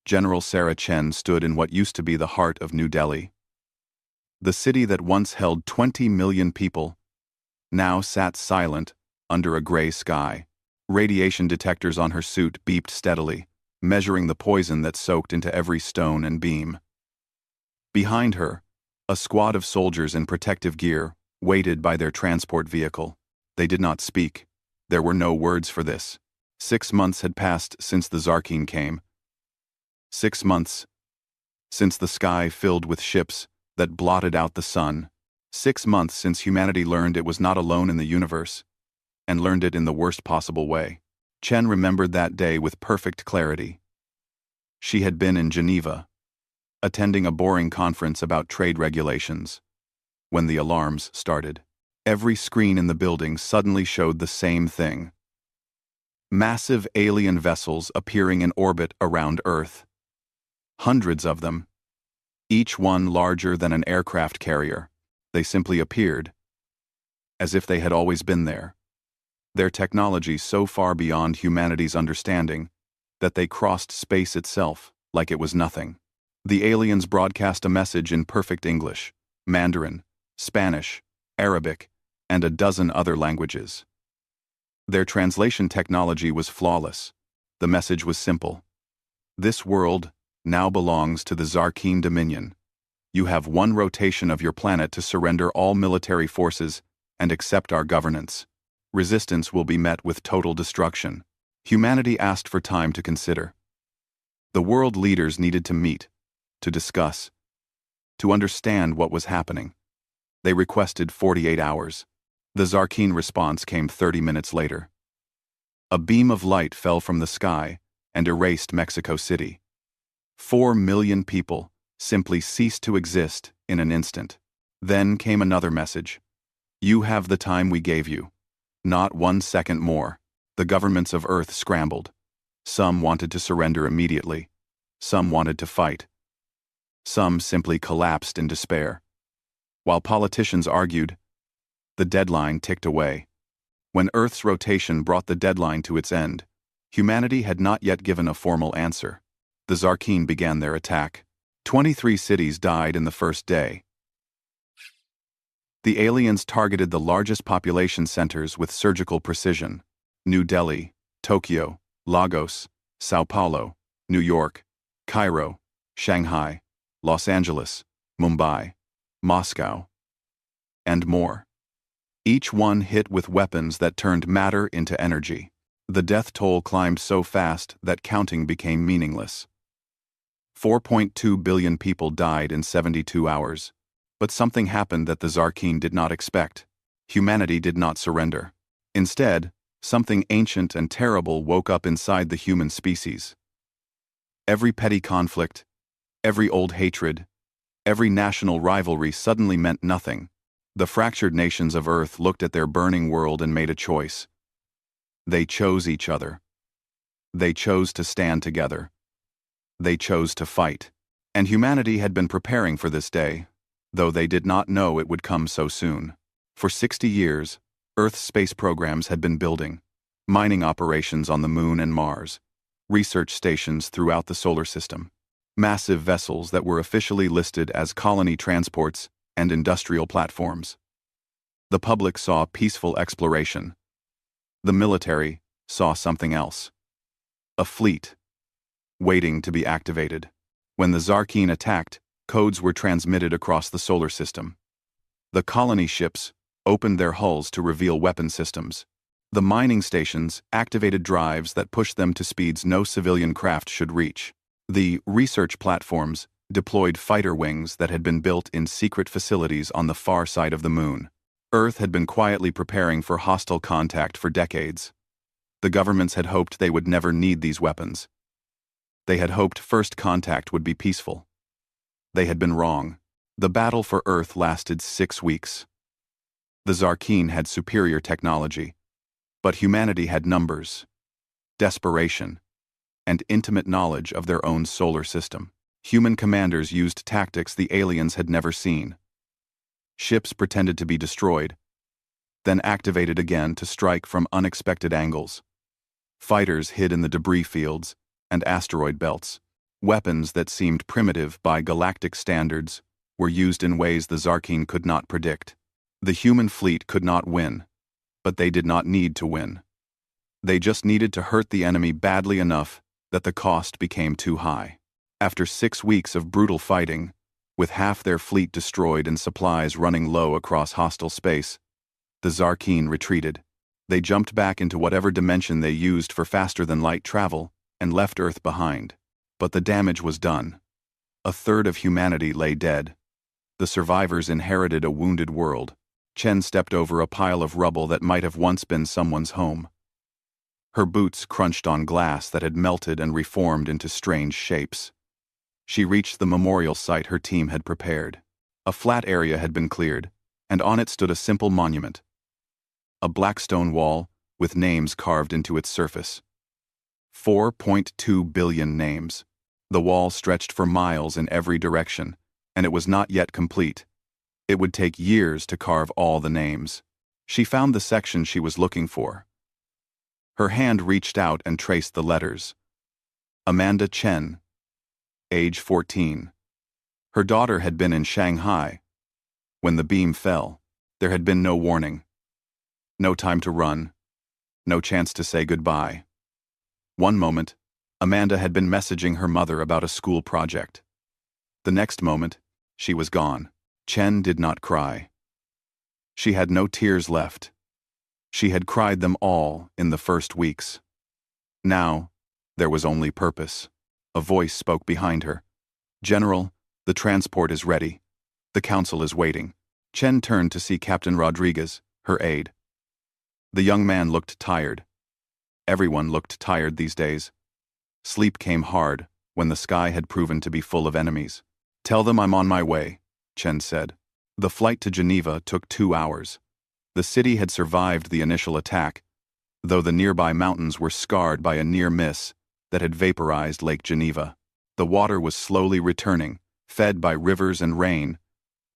General Sarah Chen stood in what used to be the heart of New Delhi. The city that once held 20 million people now sat silent under a gray sky. Radiation detectors on her suit beeped steadily, measuring the poison that soaked into every stone and beam. Behind her, a squad of soldiers in protective gear waited by their transport vehicle. They did not speak. There were no words for this. 6 months had passed since the Zarkeen came. 6 months since the sky filled with ships that blotted out the sun. 6 months since humanity learned it was not alone in the universe, and learned it in the worst possible way. Chen remembered that day with perfect clarity. She had been in Geneva, attending a boring conference about trade regulations, when the alarms started. Every screen in the building suddenly showed the same thing. Massive alien vessels appearing in orbit around Earth. Hundreds of them, each one larger than an aircraft carrier. They simply appeared, as if they had always been there. Their technology so far beyond humanity's understanding that they crossed space itself like it was nothing. The aliens broadcast a message in perfect English, Mandarin, Spanish, Arabic, and a dozen other languages. Their translation technology was flawless. The message was simple. This world now belongs to the Zarkeen Dominion. You have one rotation of your planet to surrender all military forces and accept our governance. Resistance will be met with total destruction. Humanity asked for time to consider. The world leaders needed to meet, to discuss, to understand what was happening. They requested 48 hours. The Zarkeen response came 30 minutes later. A beam of light fell from the sky and erased Mexico City. 4 million people simply ceased to exist in an instant. Then came another message. You have the time we gave you. Not 1 second more. The governments of Earth scrambled. Some wanted to surrender immediately. Some wanted to fight. Some simply collapsed in despair. While politicians argued, the deadline ticked away. When Earth's rotation brought the deadline to its end, humanity had not yet given a formal answer. The Zarkeen began their attack. 23 cities died in the first day. The aliens targeted the largest population centers with surgical precision: New Delhi, Tokyo, Lagos, Sao Paulo, New York, Cairo, Shanghai, Los Angeles, Mumbai, Moscow, and more. Each one hit with weapons that turned matter into energy. The death toll climbed so fast that counting became meaningless. 4.2 billion people died in 72 hours. But something happened that the Zarkeen did not expect. Humanity did not surrender. Instead, something ancient and terrible woke up inside the human species. Every petty conflict, every old hatred, every national rivalry suddenly meant nothing. The fractured nations of Earth looked at their burning world and made a choice. They chose each other. They chose to stand together. They chose to fight. And humanity had been preparing for this day, though they did not know it would come so soon. For 60 years, Earth's space programs had been building. Mining operations on the Moon and Mars, research stations throughout the solar system, massive vessels that were officially listed as colony transports and industrial platforms. The public saw peaceful exploration. The military saw something else. A fleet, waiting to be activated. When the Zarkeen attacked, codes were transmitted across the solar system. The colony ships opened their hulls to reveal weapon systems. The mining stations activated drives that pushed them to speeds no civilian craft should reach. The research platforms deployed fighter wings that had been built in secret facilities on the far side of the Moon. Earth had been quietly preparing for hostile contact for decades. The governments had hoped they would never need these weapons. They had hoped first contact would be peaceful. They had been wrong. The battle for Earth lasted 6 weeks. The Zarkeen had superior technology, but humanity had numbers, desperation, and intimate knowledge of their own solar system. Human commanders used tactics the aliens had never seen. Ships pretended to be destroyed, then activated again to strike from unexpected angles. Fighters hid in the debris fields and asteroid belts. Weapons that seemed primitive by galactic standards were used in ways the Zarkeen could not predict. The human fleet could not win, but they did not need to win. They just needed to hurt the enemy badly enough that the cost became too high. After 6 weeks of brutal fighting, with half their fleet destroyed and supplies running low across hostile space, the Zarkeen retreated. They jumped back into whatever dimension they used for faster-than-light travel and left Earth behind. But the damage was done. A third of humanity lay dead. The survivors inherited a wounded world. Chen stepped over a pile of rubble that might have once been someone's home. Her boots crunched on glass that had melted and reformed into strange shapes. She reached the memorial site her team had prepared. A flat area had been cleared, and on it stood a simple monument. A black stone wall with names carved into its surface. 4.2 billion names. The wall stretched for miles in every direction, and it was not yet complete. It would take years to carve all the names. She found the section she was looking for. Her hand reached out and traced the letters. Amanda Chen, age 14. Her daughter had been in Shanghai. When the beam fell, there had been no warning. No time to run. No chance to say goodbye. One moment, Amanda had been messaging her mother about a school project. The next moment, she was gone. Chen did not cry. She had no tears left. She had cried them all in the first weeks. Now, there was only purpose. A voice spoke behind her. "General, the transport is ready. The council is waiting." Chen turned to see Captain Rodriguez, her aide. The young man looked tired. Everyone looked tired these days. Sleep came hard when the sky had proven to be full of enemies. "Tell them I'm on my way," Chen said. The flight to Geneva took 2 hours. The city had survived the initial attack, though the nearby mountains were scarred by a near miss that had vaporized Lake Geneva. The water was slowly returning, fed by rivers and rain,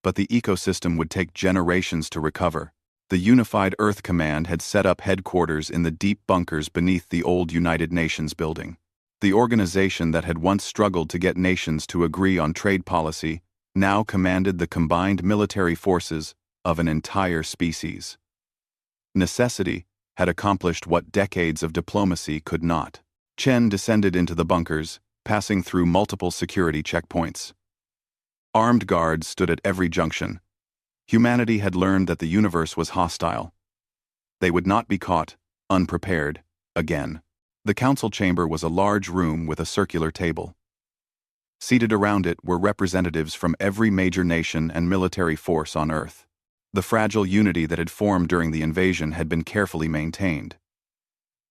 but the ecosystem would take generations to recover. The Unified Earth Command had set up headquarters in the deep bunkers beneath the old United Nations building. The organization that had once struggled to get nations to agree on trade policy now commanded the combined military forces of an entire species. Necessity had accomplished what decades of diplomacy could not. Chen descended into the bunkers, passing through multiple security checkpoints. Armed guards stood at every junction. Humanity had learned that the universe was hostile. They would not be caught, unprepared, again. The council chamber was a large room with a circular table. Seated around it were representatives from every major nation and military force on Earth. The fragile unity that had formed during the invasion had been carefully maintained.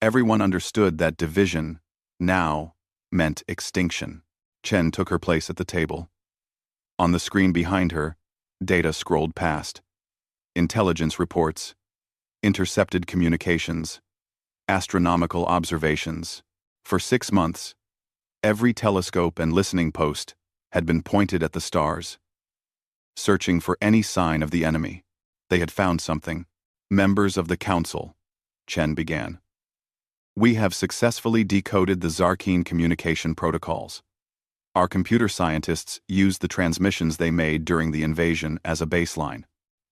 Everyone understood that division, now, meant extinction. Chen took her place at the table. On the screen behind her, data scrolled past. Intelligence reports, intercepted communications, astronomical observations. For 6 months, every telescope and listening post had been pointed at the stars, searching for any sign of the enemy. They had found something. "Members of the Council," Chen began. "We have successfully decoded the Zarkeen communication protocols. Our computer scientists used the transmissions they made during the invasion as a baseline.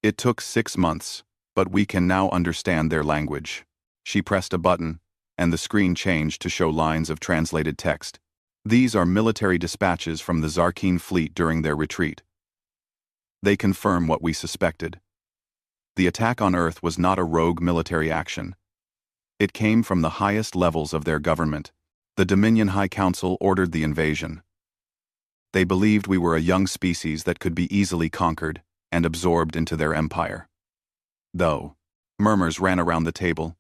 It took 6 months, but we can now understand their language." She pressed a button, and the screen changed to show lines of translated text. "These are military dispatches from the Zarkeen fleet during their retreat. They confirm what we suspected. The attack on Earth was not a rogue military action. It came from the highest levels of their government. The Dominion High Council ordered the invasion. They believed we were a young species that could be easily conquered and absorbed into their empire." Though murmurs ran around the table,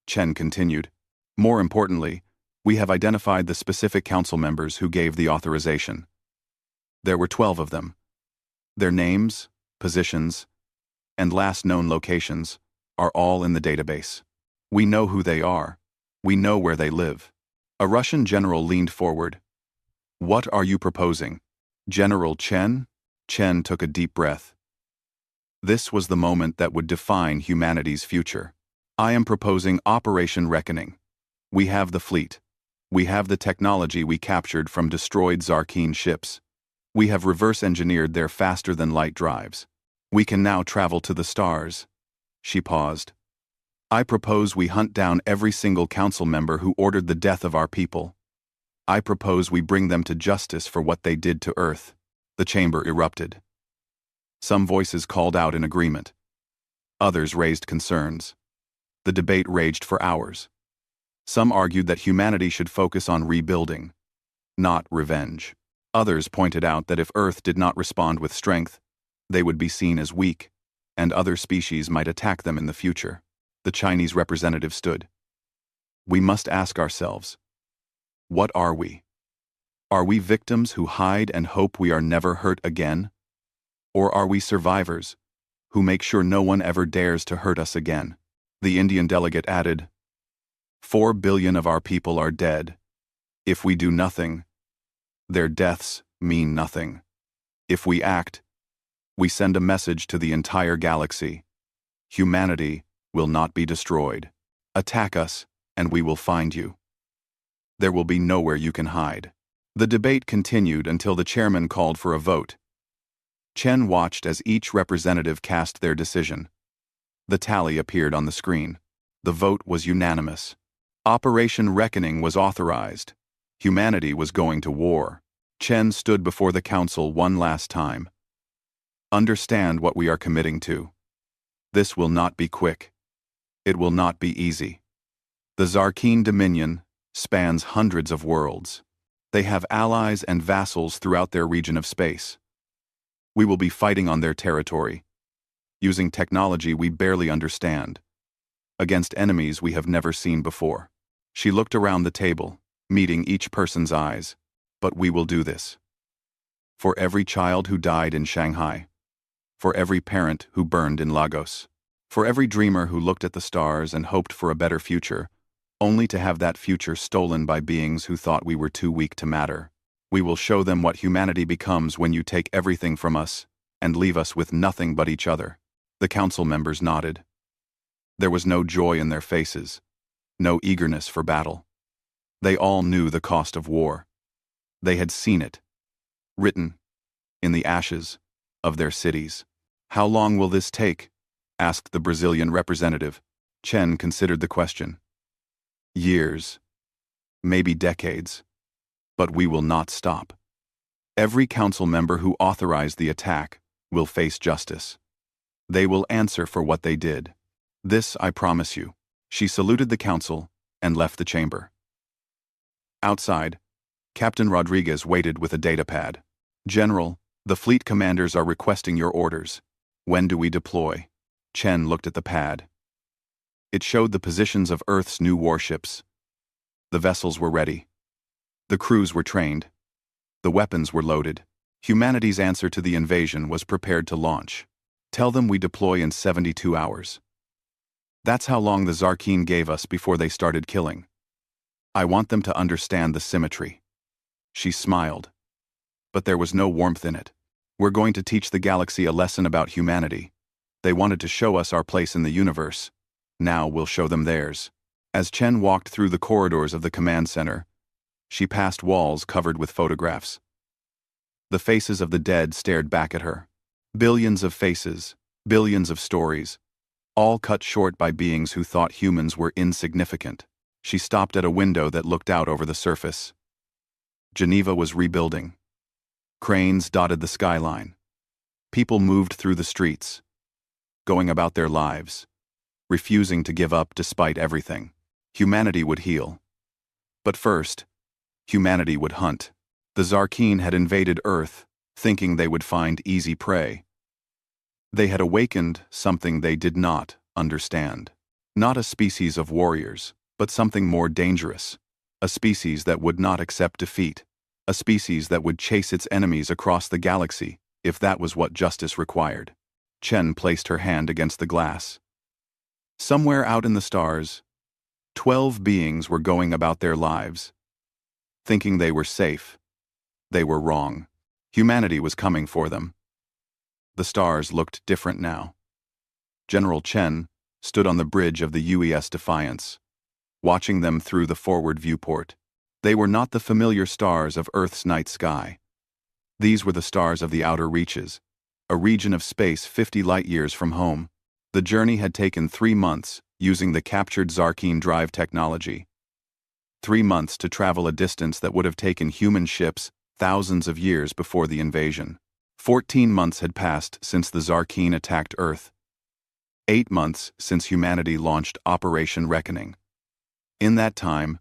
Chen continued, "More importantly, we have identified the specific council members who gave the authorization. There were 12 of them. Their names, positions, and last known locations are all in the database. We know who they are. We know where they live." A Russian general leaned forward. "What are you proposing, General Chen?" Chen took a deep breath. This was the moment that would define humanity's future. "I am proposing Operation Reckoning. We have the fleet. We have the technology we captured from destroyed Zarkeen ships. We have reverse-engineered their faster-than-light drives. We can now travel to the stars." She paused. "I propose we hunt down every single council member who ordered the death of our people. I propose we bring them to justice for what they did to Earth." The chamber erupted. Some voices called out in agreement. Others raised concerns. The debate raged for hours. Some argued that humanity should focus on rebuilding, not revenge. Others pointed out that if Earth did not respond with strength, they would be seen as weak, and other species might attack them in the future. The Chinese representative stood. "We must ask ourselves, what are we? Are we victims who hide and hope we are never hurt again? Or are we survivors who make sure no one ever dares to hurt us again?" The Indian delegate added, 4 billion of our people are dead. If we do nothing, their deaths mean nothing. If we act, we send a message to the entire galaxy. Humanity will not be destroyed. Attack us, and we will find you. There will be nowhere you can hide. The debate continued until the chairman called for a vote. Chen watched as each representative cast their decision. The tally appeared on the screen. The vote was unanimous. Operation Reckoning was authorized. Humanity was going to war. Chen stood before the council one last time. "Understand what we are committing to. This will not be quick. It will not be easy. The Zarkeen Dominion spans hundreds of worlds. They have allies and vassals throughout their region of space. We will be fighting on their territory, using technology we barely understand, against enemies we have never seen before." She looked around the table, meeting each person's eyes. "But we will do this. For every child who died in Shanghai, for every parent who burned in Lagos, for every dreamer who looked at the stars and hoped for a better future, only to have that future stolen by beings who thought we were too weak to matter. We will show them what humanity becomes when you take everything from us and leave us with nothing but each other." The council members nodded. There was no joy in their faces, no eagerness for battle. They all knew the cost of war. They had seen it, written in the ashes of their cities. "How long will this take?" asked the Brazilian representative. Chen considered the question. "Years, maybe decades, but we will not stop. Every council member who authorized the attack will face justice. They will answer for what they did. This I promise you." She saluted the council and left the chamber. Outside, Captain Rodriguez waited with a datapad. "General, the fleet commanders are requesting your orders. When do we deploy?" Chen looked at the pad. It showed the positions of Earth's new warships. The vessels were ready. The crews were trained. The weapons were loaded. Humanity's answer to the invasion was prepared to launch. "Tell them we deploy in 72 hours. That's how long the Zarkeen gave us before they started killing. I want them to understand the symmetry." She smiled, but there was no warmth in it. "We're going to teach the galaxy a lesson about humanity. They wanted to show us our place in the universe. Now we'll show them theirs." As Chen walked through the corridors of the command center, she passed walls covered with photographs. The faces of the dead stared back at her. Billions of faces, billions of stories, all cut short by beings who thought humans were insignificant. She stopped at a window that looked out over the surface. Geneva was rebuilding. Cranes dotted the skyline. People moved through the streets, going about their lives, refusing to give up despite everything. Humanity would heal. But first, humanity would hunt. The Zarkeen had invaded Earth, thinking they would find easy prey. They had awakened something they did not understand. Not a species of warriors, but something more dangerous. A species that would not accept defeat. A species that would chase its enemies across the galaxy, if that was what justice required. Chen placed her hand against the glass. Somewhere out in the stars, 12 beings were going about their lives, thinking they were safe. They were wrong. Humanity was coming for them. The stars looked different now. General Chen stood on the bridge of the UES Defiance, watching them through the forward viewport. They were not the familiar stars of Earth's night sky. These were the stars of the outer reaches, a region of space 50 light-years from home. The journey had taken 3 months, using the captured Zarkine drive technology. 3 months to travel a distance that would have taken human ships thousands of years before the invasion. 14 months had passed since the Zarkine attacked Earth. 8 months since humanity launched Operation Reckoning. In that time,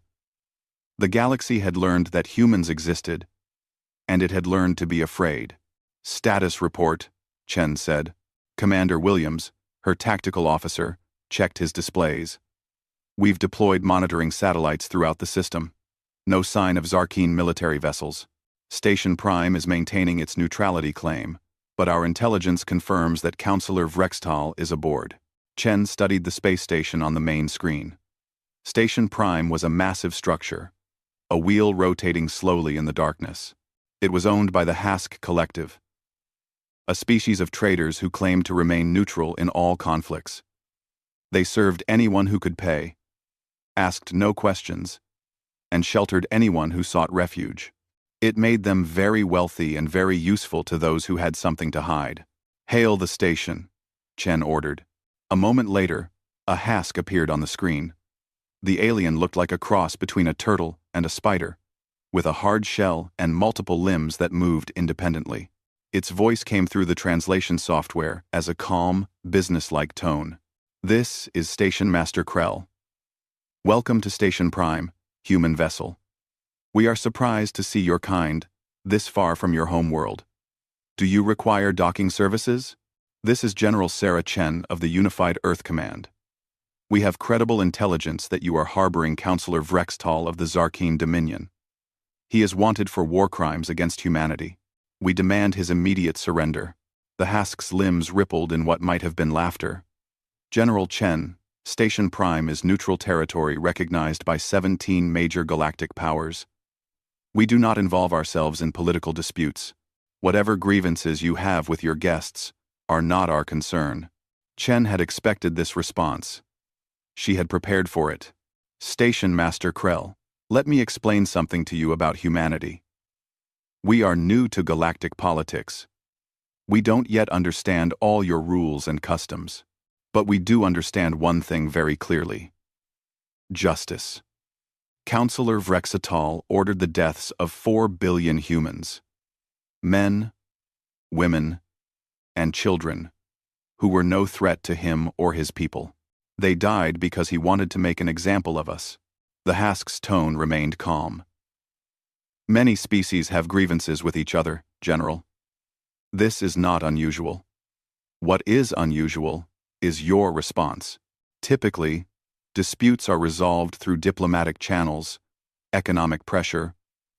the galaxy had learned that humans existed, and it had learned to be afraid. "Status report," Chen said. Commander Williams, her tactical officer, checked his displays. "We've deployed monitoring satellites throughout the system. No sign of Zarkine military vessels. Station Prime is maintaining its neutrality claim, but our intelligence confirms that Counselor Vrextal is aboard." Chen studied the space station on the main screen. Station Prime was a massive structure, a wheel rotating slowly in the darkness. It was owned by the Hask Collective, a species of traders who claimed to remain neutral in all conflicts. They served anyone who could pay, asked no questions, and sheltered anyone who sought refuge. It made them very wealthy and very useful to those who had something to hide. "Hail the station," Chen ordered. A moment later, a Hask appeared on the screen. The alien looked like a cross between a turtle and a spider, with a hard shell and multiple limbs that moved independently. Its voice came through the translation software as a calm, businesslike tone. "This is Station Master Krell. Welcome to Station Prime, human vessel. We are surprised to see your kind this far from your home world. Do you require docking services? This is General Sarah Chen of the Unified Earth Command. We have credible intelligence that you are harboring Counselor Vrextal of the Zarkine Dominion. He is wanted for war crimes against humanity. We demand his immediate surrender." The Hask's limbs rippled in what might have been laughter. "General Chen, Station Prime is neutral territory recognized by 17 major galactic powers. We do not involve ourselves in political disputes. Whatever grievances you have with your guests are not our concern." Chen had expected this response. She had prepared for it. "Station Master Krell, let me explain something to you about humanity. We are new to galactic politics. We don't yet understand all your rules and customs. But we do understand one thing very clearly. Justice. Counselor Vrextal ordered the deaths of 4 billion humans. Men, women, and children, who were no threat to him or his people. They died because he wanted to make an example of us." The Hask's tone remained calm. "Many species have grievances with each other, General. This is not unusual. What is unusual is your response. Typically, disputes are resolved through diplomatic channels, economic pressure,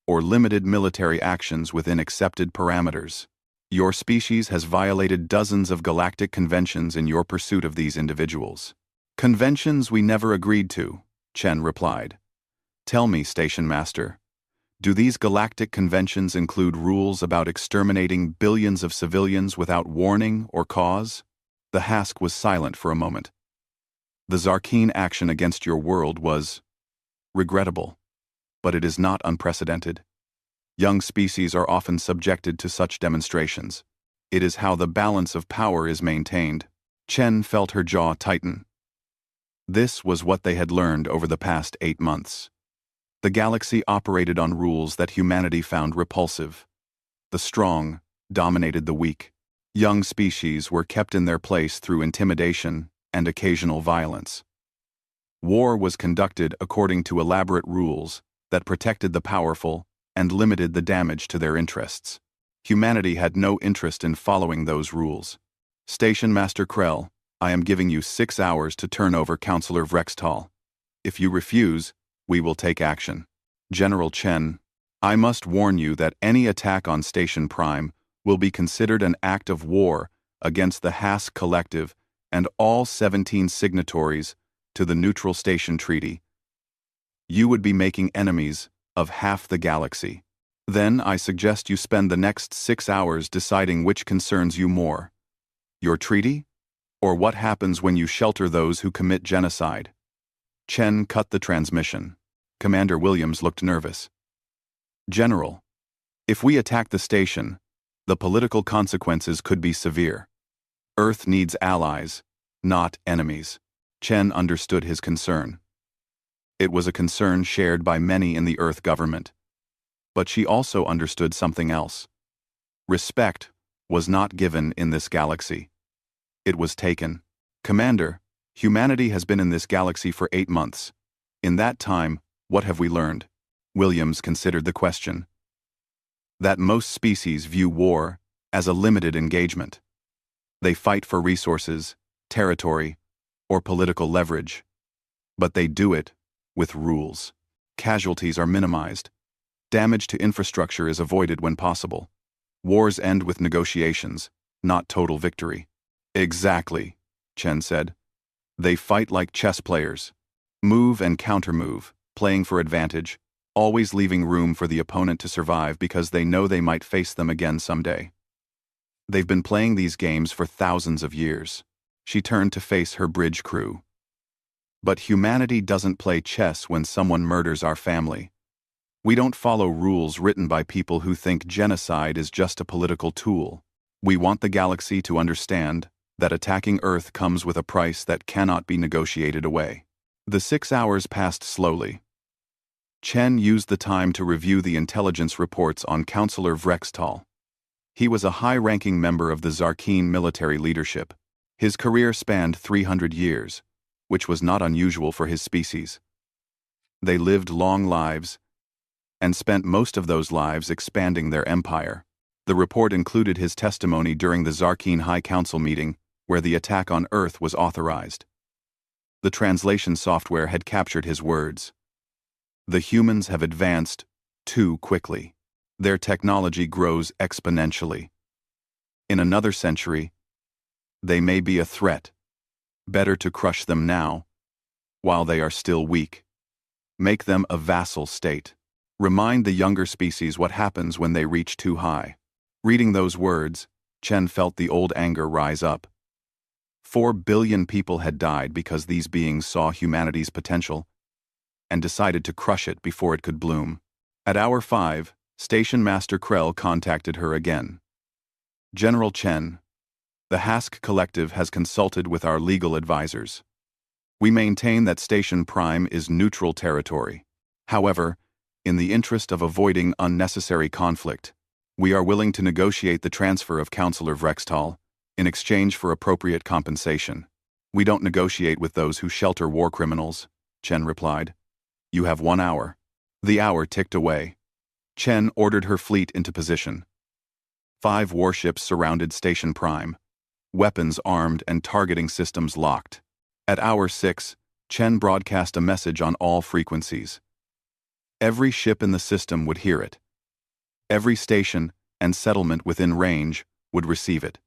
or limited military actions within accepted parameters. Your species has violated dozens of galactic conventions in your pursuit of these individuals." "Conventions we never agreed to," Chen replied. "Tell me, Station Master, do these galactic conventions include rules about exterminating billions of civilians without warning or cause?" The Hask was silent for a moment. "The Zarkine action against your world was regrettable, but it is not unprecedented. Young species are often subjected to such demonstrations. It is how the balance of power is maintained." Chen felt her jaw tighten. This was what they had learned over the past 8 months. The galaxy operated on rules that humanity found repulsive. The strong dominated the weak. Young species were kept in their place through intimidation and occasional violence. War was conducted according to elaborate rules that protected the powerful and limited the damage to their interests. Humanity had no interest in following those rules. "Station Master Krell, I am giving you 6 hours to turn over Counselor Vrextal. If you refuse, we will take action." "General Chen, I must warn you that any attack on Station Prime will be considered an act of war against the Hask Collective and all 17 signatories to the Neutral Station Treaty. You would be making enemies of half the galaxy. Then I suggest you spend the next 6 hours deciding which concerns you more. Your treaty? Or what happens when you shelter those who commit genocide?" Chen cut the transmission. Commander Williams looked nervous. General, if we attack the station, the political consequences could be severe. Earth needs allies, not enemies. Chen understood his concern. It was a concern shared by many in the Earth government. But she also understood something else. Respect was not given in this galaxy. It was taken. Commander, humanity has been in this galaxy for 8 months. In that time, what have we learned? Williams considered the question. That most species view war as a limited engagement. They fight for resources, territory, or political leverage. But they do it with rules. Casualties are minimized. Damage to infrastructure is avoided when possible. Wars end with negotiations, not total victory. Exactly, Chen said. They fight like chess players. Move and counter-move, playing for advantage, always leaving room for the opponent to survive because they know they might face them again someday. They've been playing these games for thousands of years. She turned to face her bridge crew. But humanity doesn't play chess when someone murders our family. We don't follow rules written by people who think genocide is just a political tool. We want the galaxy to understand that attacking Earth comes with a price that cannot be negotiated away. The 6 hours passed slowly. Chen used the time to review the intelligence reports on Counselor Vrextal. He was a high-ranking member of the Zarkeen military leadership. His career spanned 300 years, which was not unusual for his species. They lived long lives and spent most of those lives expanding their empire. The report included his testimony during the Zarkeen High Council meeting, where the attack on Earth was authorized. The translation software had captured his words. The humans have advanced too quickly. Their technology grows exponentially. In another century, they may be a threat. Better to crush them now, while they are still weak. Make them a vassal state. Remind the younger species what happens when they reach too high. Reading those words, Chen felt the old anger rise up. 4 billion people had died because these beings saw humanity's potential and decided to crush it before it could bloom. At hour 5, Station Master Krell contacted her again. General Chen, the Hask Collective has consulted with our legal advisors. We maintain that Station Prime is neutral territory. However, in the interest of avoiding unnecessary conflict, we are willing to negotiate the transfer of Counselor Vrextal in exchange for appropriate compensation. We don't negotiate with those who shelter war criminals, Chen replied. You have 1 hour. The hour ticked away. Chen ordered her fleet into position. 5 warships surrounded Station Prime, weapons armed and targeting systems locked. At hour 6, Chen broadcast a message on all frequencies. Every ship in the system would hear it. Every station and settlement within range would receive it.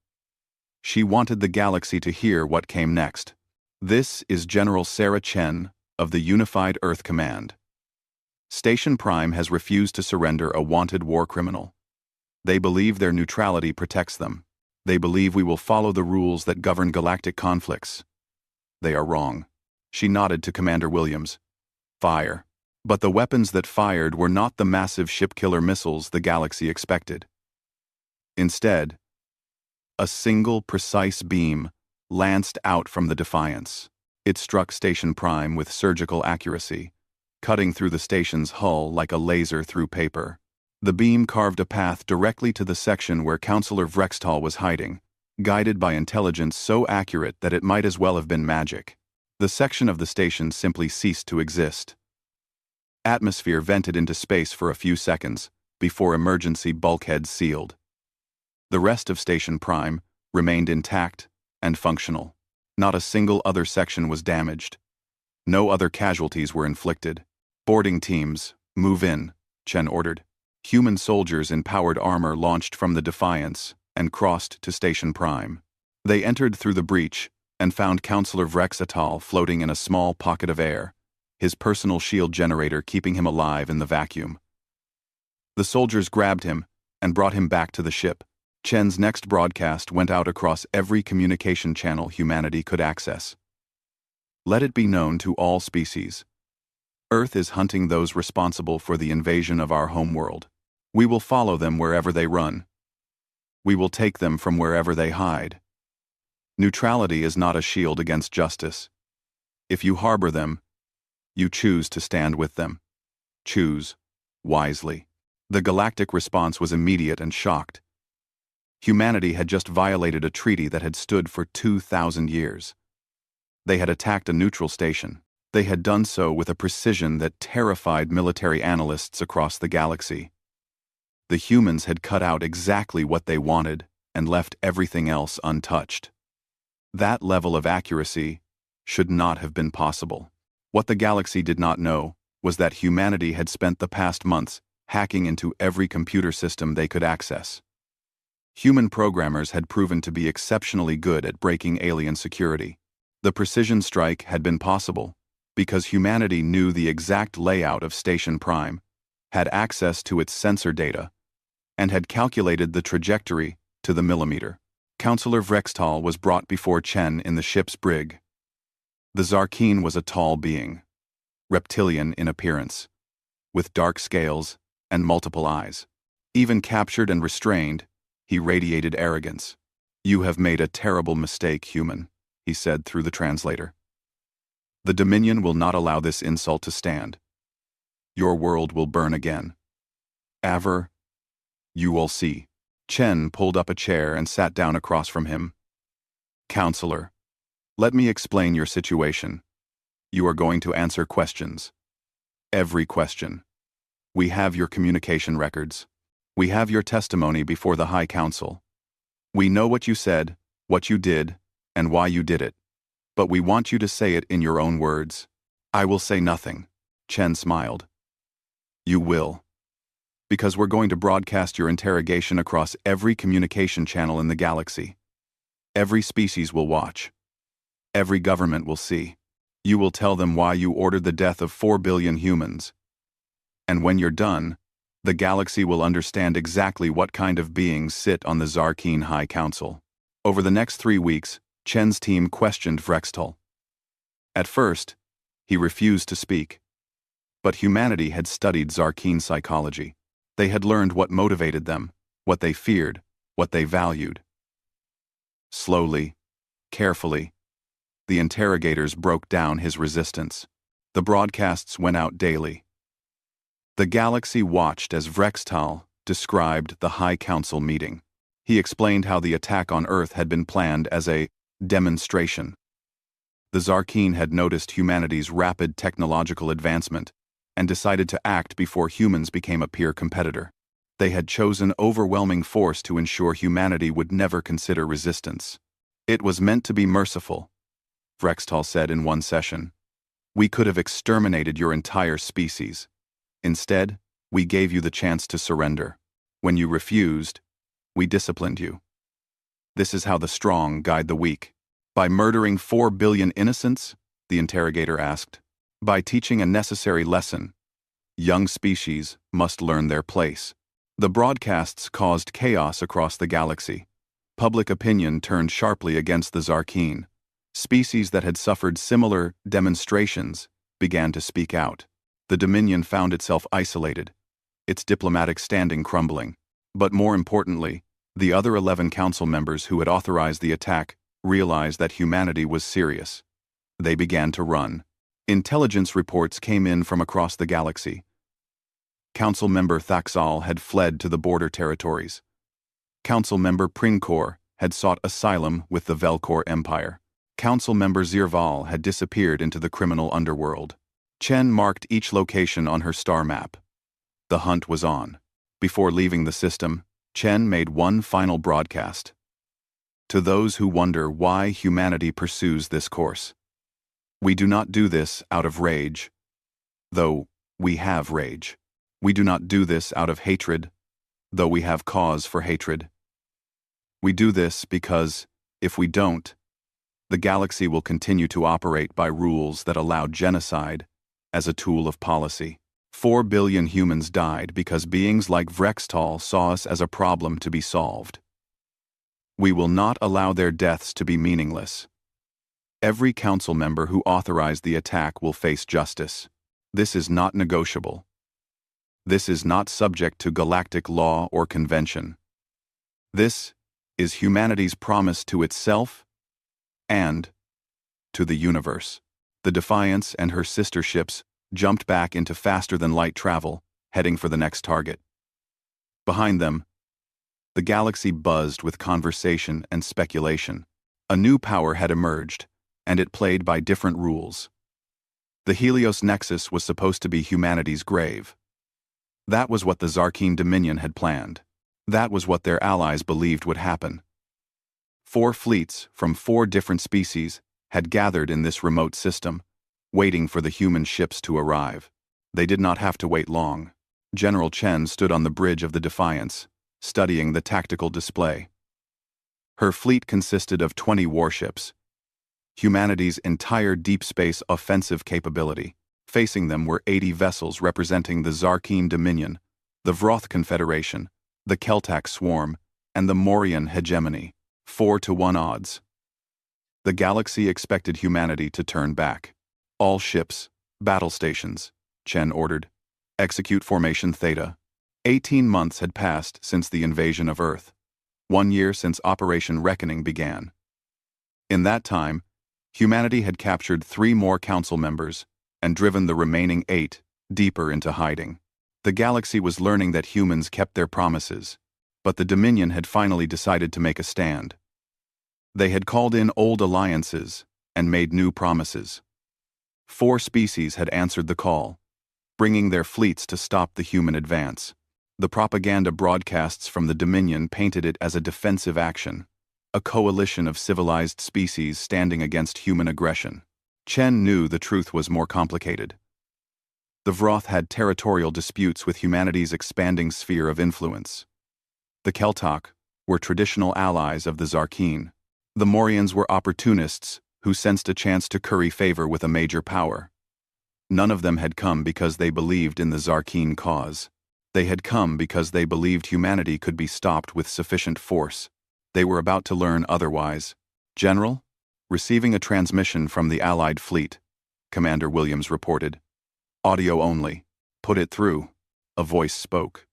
She wanted the galaxy to hear what came next. This is General Sarah Chen of the Unified Earth Command. Station Prime has refused to surrender a wanted war criminal. They believe their neutrality protects them. They believe we will follow the rules that govern galactic conflicts. They are wrong. She nodded to Commander Williams. Fire. But the weapons that fired were not the massive ship-killer missiles the galaxy expected. Instead, a single precise beam lanced out from the Defiance. It struck Station Prime with surgical accuracy, cutting through the station's hull like a laser through paper. The beam carved a path directly to the section where Counselor Vrextal was hiding, guided by intelligence so accurate that it might as well have been magic. The section of the station simply ceased to exist. Atmosphere vented into space for a few seconds before emergency bulkheads sealed. The rest of Station Prime remained intact and functional. Not a single other section was damaged. No other casualties were inflicted. Boarding teams, move in, Chen ordered. Human soldiers in powered armor launched from the Defiance and crossed to Station Prime. They entered through the breach and found Counselor Vrextal floating in a small pocket of air, his personal shield generator keeping him alive in the vacuum. The soldiers grabbed him and brought him back to the ship. Chen's next broadcast went out across every communication channel humanity could access. Let it be known to all species. Earth is hunting those responsible for the invasion of our homeworld. We will follow them wherever they run. We will take them from wherever they hide. Neutrality is not a shield against justice. If you harbor them, you choose to stand with them. Choose wisely. The Galactic response was immediate and shocked. Humanity had just violated a treaty that had stood for 2,000 years. They had attacked a neutral station. They had done so with a precision that terrified military analysts across the galaxy. The humans had cut out exactly what they wanted and left everything else untouched. That level of accuracy should not have been possible. What the galaxy did not know was that humanity had spent the past months hacking into every computer system they could access. Human programmers had proven to be exceptionally good at breaking alien security. The precision strike had been possible because humanity knew the exact layout of Station Prime, had access to its sensor data, and had calculated the trajectory to the millimeter. Counselor Vrextal was brought before Chen in the ship's brig. The Zarkeen was a tall being, reptilian in appearance, with dark scales and multiple eyes. Even captured and restrained, he radiated arrogance. "You have made a terrible mistake, human," he said through the translator. "The Dominion will not allow this insult to stand. Your world will burn again. Aver, you will see." Chen pulled up a chair and sat down across from him. "Counselor, let me explain your situation. You are going to answer questions. Every question. We have your communication records. We have your testimony before the High Council. We know what you said, what you did, and why you did it. But we want you to say it in your own words." "I will say nothing," Chen smiled. "You will. Because we're going to broadcast your interrogation across every communication channel in the galaxy. Every species will watch. Every government will see. You will tell them why you ordered the death of 4 billion humans. And when you're done, the galaxy will understand exactly what kind of beings sit on the Zarkeen High Council." Over the next 3 weeks, Chen's team questioned Vrextal. At first, he refused to speak. But humanity had studied Zarkeen psychology. They had learned what motivated them, what they feared, what they valued. Slowly, carefully, the interrogators broke down his resistance. The broadcasts went out daily. The galaxy watched as Vrextal described the High Council meeting. He explained how the attack on Earth had been planned as a demonstration. The Zarkeen had noticed humanity's rapid technological advancement and decided to act before humans became a peer competitor. They had chosen overwhelming force to ensure humanity would never consider resistance. "It was meant to be merciful," Vrextal said in one session. "We could have exterminated your entire species. Instead, we gave you the chance to surrender. When you refused, we disciplined you. This is how the strong guide the weak." "By murdering 4 billion innocents?" the interrogator asked. "By teaching a necessary lesson. Young species must learn their place." The broadcasts caused chaos across the galaxy. Public opinion turned sharply against the Zarkeen. Species that had suffered similar demonstrations began to speak out. The Dominion found itself isolated, its diplomatic standing crumbling. But more importantly, the other 11 council members who had authorized the attack realized that humanity was serious. They began to run. Intelligence reports came in from across the galaxy. Council member Thaxal had fled to the border territories. Council member Pringkor had sought asylum with the Velkor Empire. Council member Zirval had disappeared into the criminal underworld. Chen marked each location on her star map. The hunt was on. Before leaving the system, Chen made one final broadcast. "To those who wonder why humanity pursues this course, we do not do this out of rage, though we have rage. We do not do this out of hatred, though we have cause for hatred. We do this because, if we don't, the galaxy will continue to operate by rules that allow genocide as a tool of policy. 4 billion humans died because beings like Vrextal saw us as a problem to be solved. We will not allow their deaths to be meaningless. Every council member who authorized the attack will face justice. This is not negotiable. This is not subject to galactic law or convention. This is humanity's promise to itself and to the universe. The Defiance and her sister ships jumped back into faster-than-light travel, heading for the next target. Behind them, the galaxy buzzed with conversation and speculation. A new power had emerged, and it played by different rules. The Helios Nexus was supposed to be humanity's grave. That was what the Zarkeen Dominion had planned. That was what their allies believed would happen. 4 fleets from 4 different species had gathered in this remote system, waiting for the human ships to arrive. They did not have to wait long. General Chen stood on the bridge of the Defiance, studying the tactical display. Her fleet consisted of 20 warships, humanity's entire deep space offensive capability. Facing them were 80 vessels representing the Zarkeen Dominion, the Vroth Confederation, the Keltak Swarm, and the Morian Hegemony, 4-to-1 odds. The galaxy expected humanity to turn back. All ships, battle stations, Chen ordered. Execute Formation Theta. 18 months had passed since the invasion of Earth. 1 year since Operation Reckoning began. In that time, humanity had captured 3 more council members and driven the remaining 8 deeper into hiding. The galaxy was learning that humans kept their promises, but the Dominion had finally decided to make a stand. They had called in old alliances and made new promises. 4 species had answered the call, bringing their fleets to stop the human advance. The propaganda broadcasts from the Dominion painted it as a defensive action, a coalition of civilized species standing against human aggression. Chen knew the truth was more complicated. The Vroth had territorial disputes with humanity's expanding sphere of influence. The Keltak were traditional allies of the Zarkeen. The Morians were opportunists who sensed a chance to curry favor with a major power. None of them had come because they believed in the Zarkeen cause. They had come because they believed humanity could be stopped with sufficient force. They were about to learn otherwise. General, receiving a transmission from the Allied fleet, Commander Williams reported. Audio only. Put it through. A voice spoke.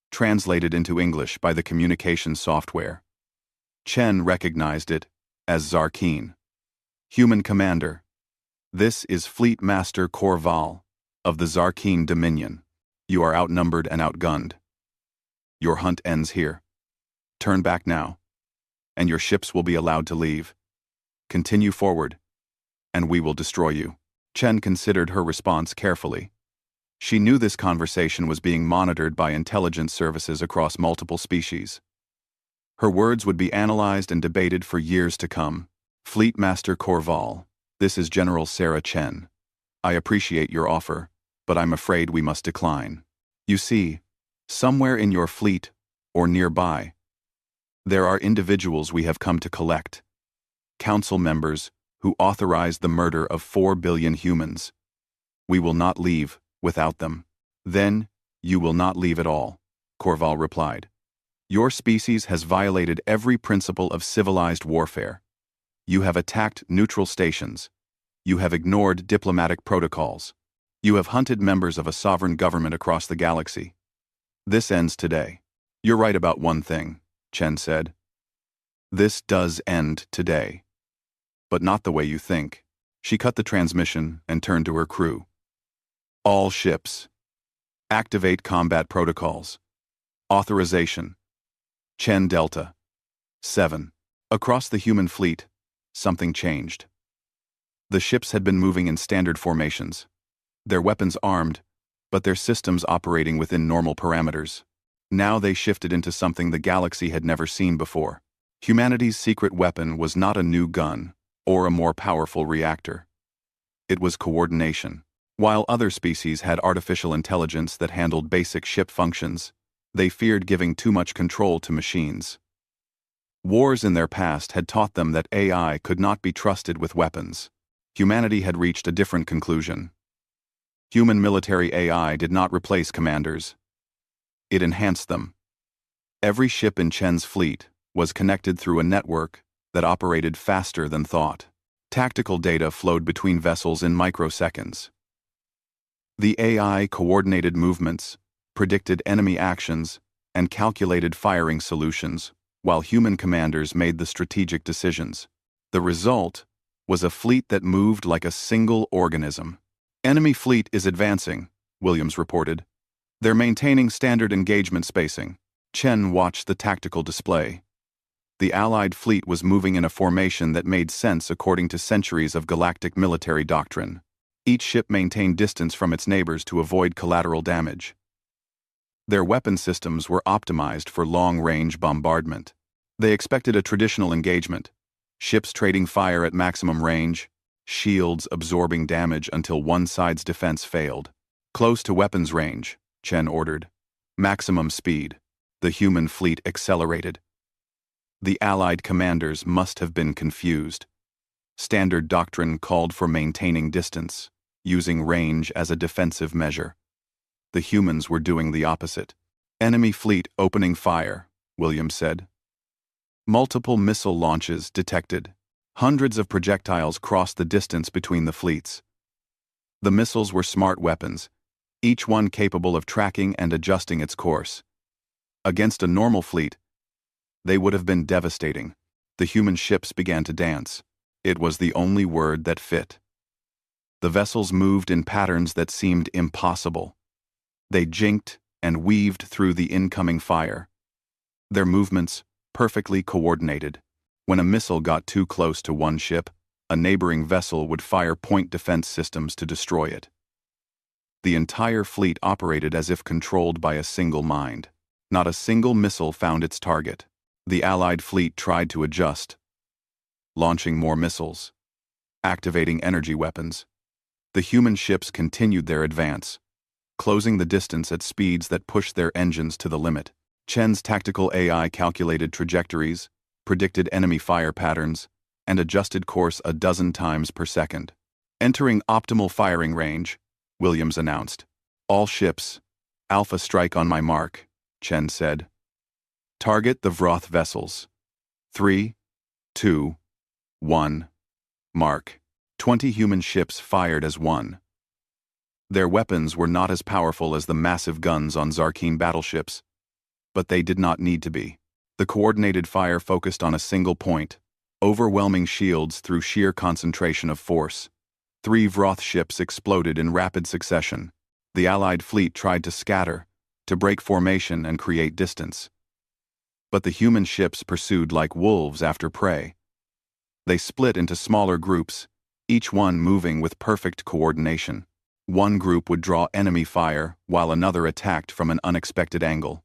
Translated into English by the communication software. Chen recognized it as Zarkeen. Human Commander. This is Fleet Master Korval of the Zarkeen Dominion. You are outnumbered and outgunned. Your hunt ends here. Turn back now, and your ships will be allowed to leave. Continue forward, and we will destroy you. Chen considered her response carefully. She knew this conversation was being monitored by intelligence services across multiple species. Her words would be analyzed and debated for years to come. Fleet Master Korval, this is General Sarah Chen. I appreciate your offer, but I'm afraid we must decline. You see, somewhere in your fleet, or nearby, there are individuals we have come to collect. Council members who authorized the murder of 4 billion humans. We will not leave without them. Then, you will not leave at all, Korval replied. Your species has violated every principle of civilized warfare. You have attacked neutral stations. You have ignored diplomatic protocols. You have hunted members of a sovereign government across the galaxy. This ends today. You're right about one thing, Chen said. This does end today. But not the way you think. She cut the transmission and turned to her crew. All ships. Activate combat protocols. Authorization. Chen Delta. 7. Across the human fleet, something changed. The ships had been moving in standard formations, their weapons armed, but their systems operating within normal parameters. Now they shifted into something the galaxy had never seen before. Humanity's secret weapon was not a new gun or a more powerful reactor. It was coordination. While other species had artificial intelligence that handled basic ship functions, they feared giving too much control to machines. Wars in their past had taught them that AI could not be trusted with weapons. Humanity had reached a different conclusion. Human military AI did not replace commanders. It enhanced them. Every ship in Chen's fleet was connected through a network that operated faster than thought. Tactical data flowed between vessels in microseconds. The AI coordinated movements, predicted enemy actions, and calculated firing solutions, while human commanders made the strategic decisions. The result was a fleet that moved like a single organism. Enemy fleet is advancing, Williams reported. They're maintaining standard engagement spacing. Chen watched the tactical display. The Allied fleet was moving in a formation that made sense according to centuries of galactic military doctrine. Each ship maintained distance from its neighbors to avoid collateral damage. Their weapon systems were optimized for long-range bombardment. They expected a traditional engagement, ships trading fire at maximum range, shields absorbing damage until one side's defense failed. Close to weapons range, Chen ordered. Maximum speed. The human fleet accelerated. The Allied commanders must have been confused. Standard doctrine called for maintaining distance, using range as a defensive measure. The humans were doing the opposite. Enemy fleet opening fire, Williams said. Multiple missile launches detected. Hundreds of projectiles crossed the distance between the fleets. The missiles were smart weapons, each one capable of tracking and adjusting its course. Against a normal fleet, they would have been devastating. The human ships began to dance. It was the only word that fit. The vessels moved in patterns that seemed impossible. They jinked and weaved through the incoming fire. Their movements perfectly coordinated. When a missile got too close to one ship, a neighboring vessel would fire point defense systems to destroy it. The entire fleet operated as if controlled by a single mind. Not a single missile found its target. The Allied fleet tried to adjust, launching more missiles, activating energy weapons. The human ships continued their advance, closing the distance at speeds that pushed their engines to the limit. Chen's tactical AI calculated trajectories, predicted enemy fire patterns, and adjusted course a dozen times per second. Entering optimal firing range, Williams announced. All ships, Alpha strike on my mark, Chen said. Target the Vroth vessels. 3, 2, 1, mark. 20 human ships fired as one. Their weapons were not as powerful as the massive guns on Zarkeen battleships, but they did not need to be. The coordinated fire focused on a single point, overwhelming shields through sheer concentration of force. 3 Vroth ships exploded in rapid succession. The Allied fleet tried to scatter, to break formation and create distance. But the human ships pursued like wolves after prey. They split into smaller groups, each one moving with perfect coordination. One group would draw enemy fire while another attacked from an unexpected angle.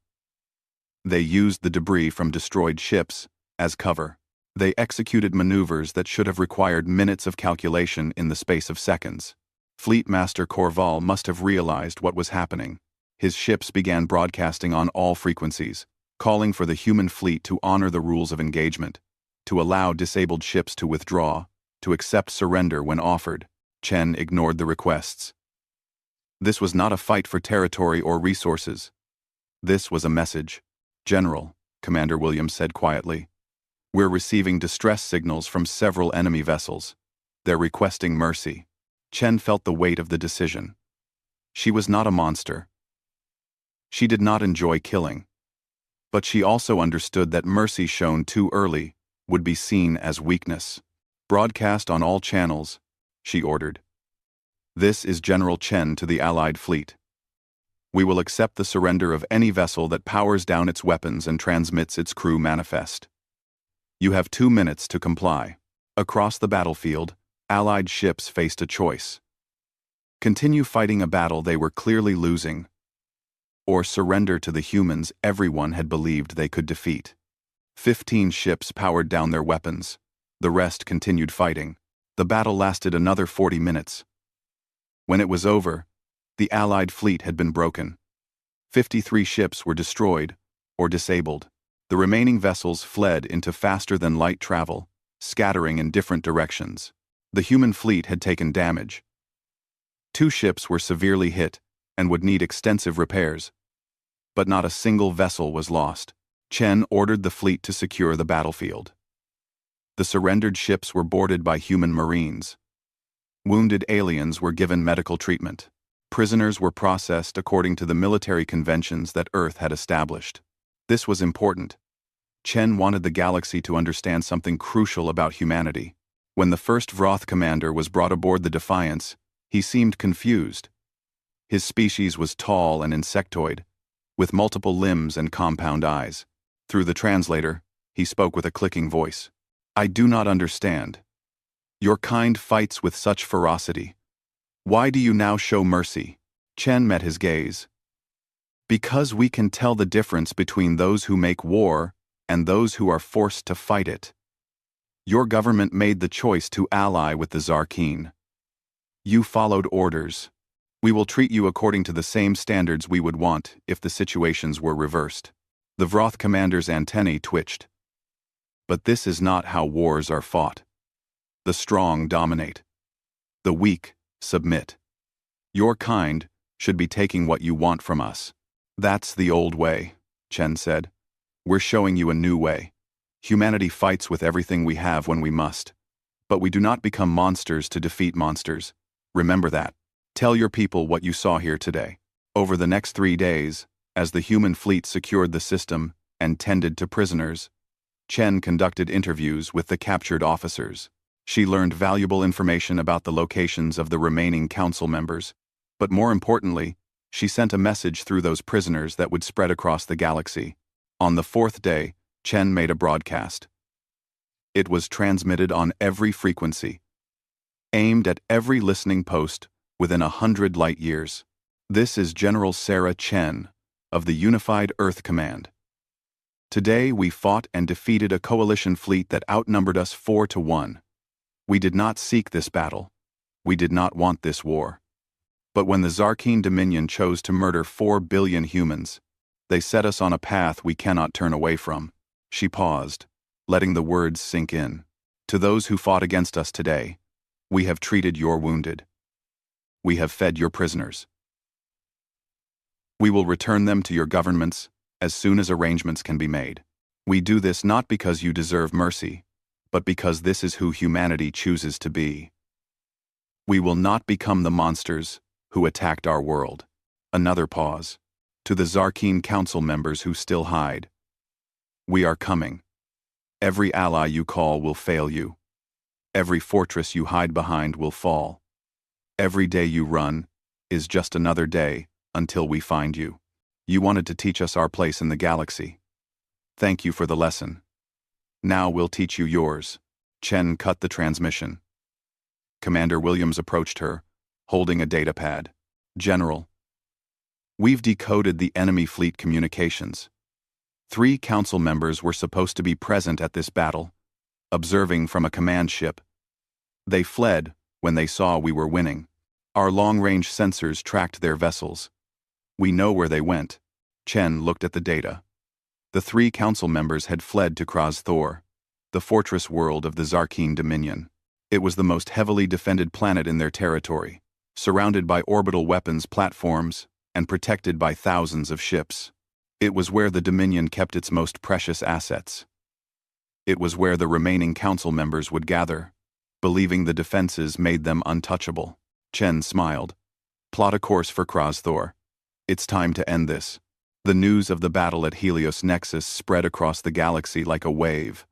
They used the debris from destroyed ships as cover. They executed maneuvers that should have required minutes of calculation in the space of seconds. Fleet Master Corval must have realized what was happening. His ships began broadcasting on all frequencies, calling for the human fleet to honor the rules of engagement, to allow disabled ships to withdraw, to accept surrender when offered. Chen ignored the requests. This was not a fight for territory or resources. This was a message. General, Commander Williams said quietly, we're receiving distress signals from several enemy vessels. They're requesting mercy. Chen felt the weight of the decision. She was not a monster. She did not enjoy killing. But she also understood that mercy shown too early would be seen as weakness. Broadcast on all channels, she ordered. This is General Chen to the Allied fleet. We will accept the surrender of any vessel that powers down its weapons and transmits its crew manifest. You have 2 minutes to comply. Across the battlefield, Allied ships faced a choice. Continue fighting a battle they were clearly losing, or surrender to the humans everyone had believed they could defeat. 15 ships powered down their weapons. The rest continued fighting. The battle lasted another 40 minutes. When it was over, the Allied fleet had been broken. 53 ships were destroyed or disabled. The remaining vessels fled into faster-than-light travel, scattering in different directions. The human fleet had taken damage. 2 ships were severely hit and would need extensive repairs. But not a single vessel was lost. Chen ordered the fleet to secure the battlefield. The surrendered ships were boarded by human marines. Wounded aliens were given medical treatment. Prisoners were processed according to the military conventions that Earth had established. This was important. Chen wanted the galaxy to understand something crucial about humanity. When the first Vroth commander was brought aboard the Defiance, he seemed confused. His species was tall and insectoid, with multiple limbs and compound eyes. Through the translator, he spoke with a clicking voice. "I do not understand. Your kind fights with such ferocity. Why do you now show mercy?" Chen met his gaze. "Because we can tell the difference between those who make war and those who are forced to fight it. Your government made the choice to ally with the Zarkeen. You followed orders. We will treat you according to the same standards we would want if the situations were reversed." The Vroth commander's antennae twitched. But this is not how wars are fought. The strong dominate. The weak submit. Your kind should be taking what you want from us. "That's the old way," Chen said. "We're showing you a new way. Humanity fights with everything we have when we must. But we do not become monsters to defeat monsters. Remember that. Tell your people what you saw here today." Over the next 3 days, as the human fleet secured the system and tended to prisoners, Chen conducted interviews with the captured officers. She learned valuable information about the locations of the remaining council members, but more importantly, she sent a message through those prisoners that would spread across the galaxy. On the 4th day, Chen made a broadcast. It was transmitted on every frequency, aimed at every listening post within 100 light years. "This is General Sarah Chen of the Unified Earth Command. Today we fought and defeated a coalition fleet that outnumbered us 4-1. We did not seek this battle. We did not want this war. But when the Zarkeen Dominion chose to murder 4 billion humans, they set us on a path we cannot turn away from." She paused, letting the words sink in. "To those who fought against us today, we have treated your wounded. We have fed your prisoners. We will return them to your governments as soon as arrangements can be made. We do this not because you deserve mercy, but because this is who humanity chooses to be. We will not become the monsters who attacked our world." Another pause. To the Zarkeen Council members who still hide. "We are coming. Every ally you call will fail you. Every fortress you hide behind will fall. Every day you run is just another day until we find you. You wanted to teach us our place in the galaxy. Thank you for the lesson. Now we'll teach you yours." Chen cut the transmission. Commander Williams approached her, holding a datapad. "General, we've decoded the enemy fleet communications. 3 council members were supposed to be present at this battle, observing from a command ship. They fled when they saw we were winning. Our long-range sensors tracked their vessels. We know where they went." Chen looked at the data. The 3 council members had fled to Kraz Thor, the fortress world of the Zarkeen Dominion. It was the most heavily defended planet in their territory, surrounded by orbital weapons platforms and protected by thousands of ships. It was where the Dominion kept its most precious assets. It was where the remaining council members would gather, believing the defenses made them untouchable. Chen smiled. "Plot a course for Kraz Thor. It's time to end this." The news of the battle at Helios Nexus spread across the galaxy like a wave.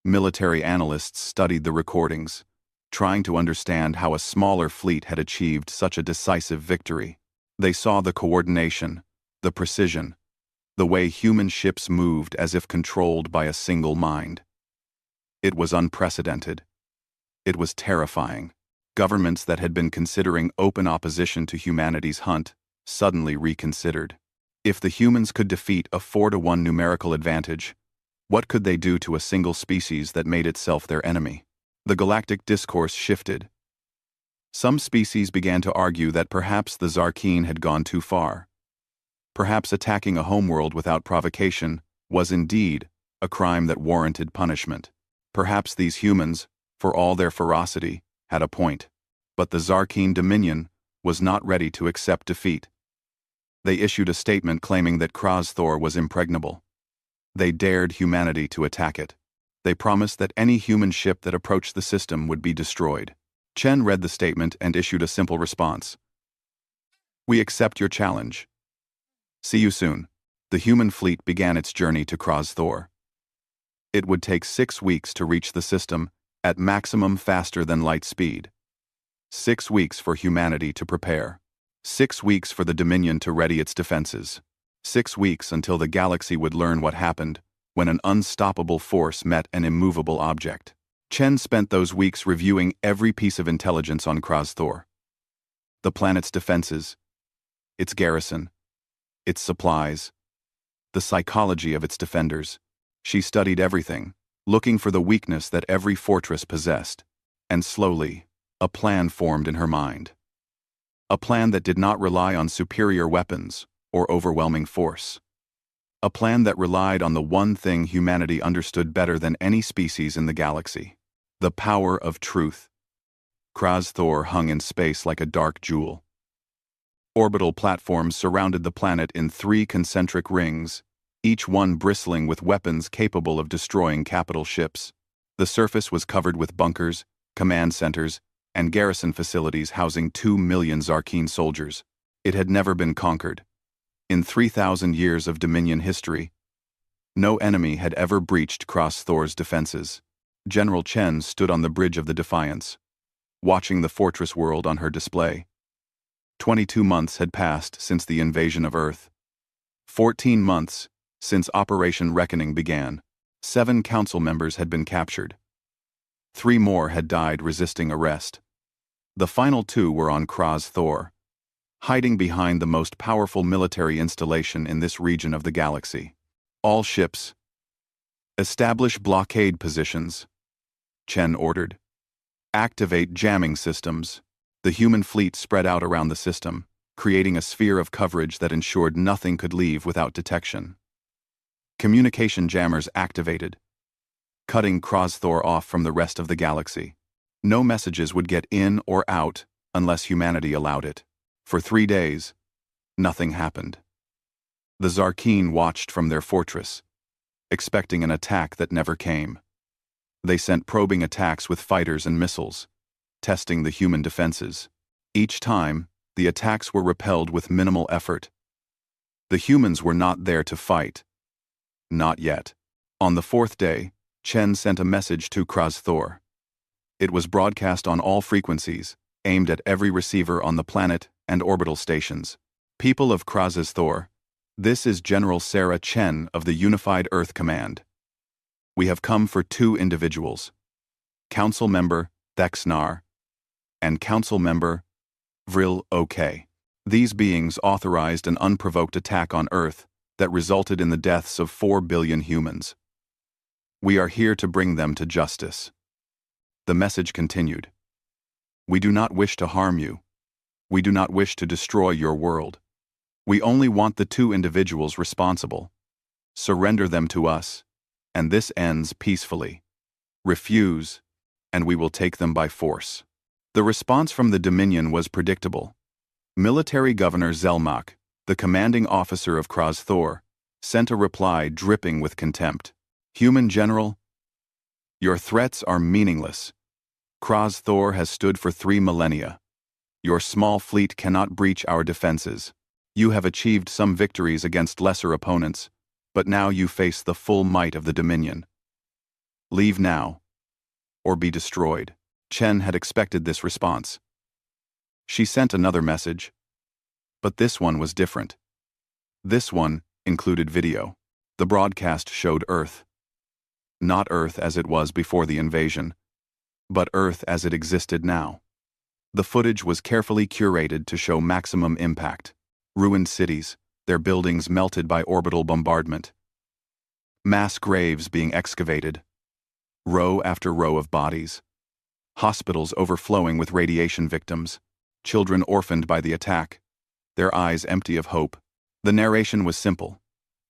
Military analysts studied the recordings, trying to understand how a smaller fleet had achieved such a decisive victory. They saw the coordination, the precision, the way human ships moved as if controlled by a single mind. It was unprecedented. It was terrifying. Governments that had been considering open opposition to humanity's hunt suddenly reconsidered. If the humans could defeat a 4-1 numerical advantage, what could they do to a single species that made itself their enemy? The galactic discourse shifted. Some species began to argue that perhaps the Zarkeen had gone too far. Perhaps attacking a homeworld without provocation was indeed a crime that warranted punishment. Perhaps these humans, for all their ferocity, had a point. But the Zarkeen Dominion was not ready to accept defeat. They issued a statement claiming that Kraz Thor was impregnable. They dared humanity to attack it. They promised that any human ship that approached the system would be destroyed. Chen read the statement and issued a simple response. We accept your challenge. See you soon. The human fleet began its journey to Thor. It would take 6 weeks to reach the system, at maximum faster than light speed. 6 weeks for humanity to prepare. 6 weeks for the Dominion to ready its defenses. 6 weeks until the galaxy would learn what happened when an unstoppable force met an immovable object. Chen spent those weeks reviewing every piece of intelligence on Thor. The planet's defenses, its garrison, its supplies, the psychology of its defenders. She studied everything, looking for the weakness that every fortress possessed, and slowly, a plan formed in her mind. A plan that did not rely on superior weapons or overwhelming force. A plan that relied on the one thing humanity understood better than any species in the galaxy: the power of truth. Thor hung in space like a dark jewel. Orbital platforms surrounded the planet in 3 concentric rings, each one bristling with weapons capable of destroying capital ships. The surface was covered with bunkers, command centers, and garrison facilities housing 2 million Zarkeen soldiers. It had never been conquered. In 3,000 years of Dominion history, no enemy had ever breached Thor's defenses. General Chen stood on the bridge of the Defiance, watching the fortress world on her display. 22 months had passed since the invasion of Earth. 14 months since Operation Reckoning began. 7 council members had been captured. 3 more had died resisting arrest. The final 2 were on Thor, hiding behind the most powerful military installation in this region of the galaxy. All ships, establish blockade positions, Chen ordered. Activate jamming systems. The human fleet spread out around the system, creating a sphere of coverage that ensured nothing could leave without detection. Communication jammers activated, cutting Thor off from the rest of the galaxy. No messages would get in or out unless humanity allowed it. For 3 days, nothing happened. The Zarkeen watched from their fortress, expecting an attack that never came. They sent probing attacks with fighters and missiles, testing the human defenses. Each time, the attacks were repelled with minimal effort. The humans were not there to fight. Not yet. On the 4th day, Chen sent a message to Thor. It was broadcast on all frequencies, aimed at every receiver on the planet and orbital stations. People of Thor, this is General Sarah Chen of the Unified Earth Command. We have come for 2 individuals, Council Member Thexnar and Council Member Vril OK. These beings authorized an unprovoked attack on Earth that resulted in the deaths of 4 billion humans. We are here to bring them to justice. The message continued. We do not wish to harm you. We do not wish to destroy your world. We only want the 2 individuals responsible. Surrender them to us, and this ends peacefully. Refuse, and we will take them by force. The response from the Dominion was predictable. Military Governor Zelmak, the commanding officer of Thor, sent a reply dripping with contempt. Human General, your threats are meaningless. Thor has stood for 3 millennia. Your small fleet cannot breach our defenses. You have achieved some victories against lesser opponents, but now you face the full might of the Dominion. Leave now, or be destroyed. Chen had expected this response. She sent another message, but this one was different. This one included video. The broadcast showed Earth. Not Earth as it was before the invasion, but Earth as it existed now. The footage was carefully curated to show maximum impact. Ruined cities, their buildings melted by orbital bombardment. Mass graves being excavated. Row after row of bodies. Hospitals overflowing with radiation victims. Children orphaned by the attack, their eyes empty of hope. The narration was simple.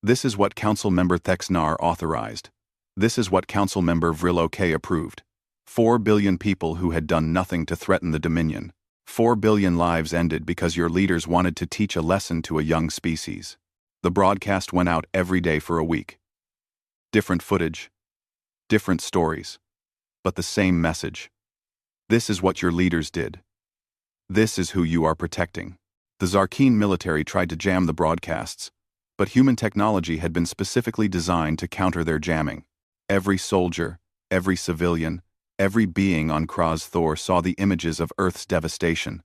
This is what Council Member Thexnar authorized. This is what Council Member Vril OK approved. 4 billion people who had done nothing to threaten the Dominion. 4 billion lives ended because your leaders wanted to teach a lesson to a young species. The broadcast went out every day for a week. Different footage, different stories, but the same message. This is what your leaders did. This is who you are protecting. The Zarkeen military tried to jam the broadcasts, but human technology had been specifically designed to counter their jamming. Every soldier, every civilian, every being on Kraz Thor saw the images of Earth's devastation.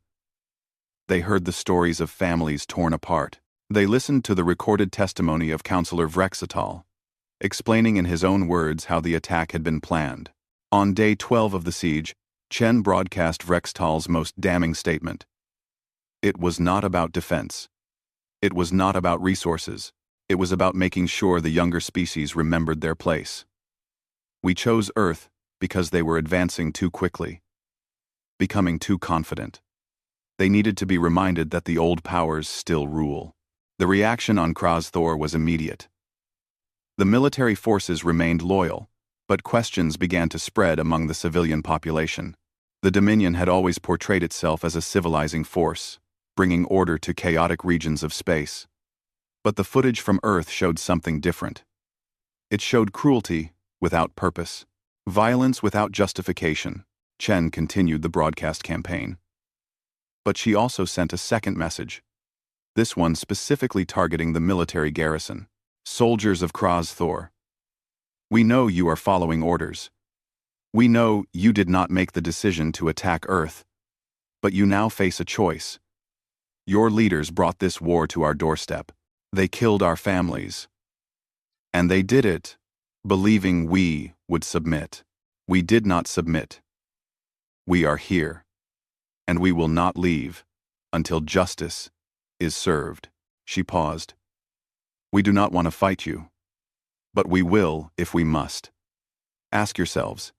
They heard the stories of families torn apart. They listened to the recorded testimony of Counselor Vrexatal, explaining in his own words how the attack had been planned. On day 12 of the siege, Chen broadcast Vrexatal's most damning statement. It was not about defense. It was not about resources. It was about making sure the younger species remembered their place. We chose Earth because they were advancing too quickly, becoming too confident. They needed to be reminded that the old powers still rule. The reaction on Kraz Thor was immediate. The military forces remained loyal, but questions began to spread among the civilian population. The Dominion had always portrayed itself as a civilizing force, bringing order to chaotic regions of space. But the footage from Earth showed something different. It showed cruelty without purpose, violence without justification. Chen continued the broadcast campaign. But she also sent a second message, this one specifically targeting the military garrison. Soldiers of Kraz Thor, we know you are following orders. We know you did not make the decision to attack Earth, but you now face a choice. Your leaders brought this war to our doorstep. They killed our families. And they did it, believing we would submit. We did not submit. We are here, and we will not leave until justice is served. She paused. We do not want to fight you, but we will if we must. Ask yourselves,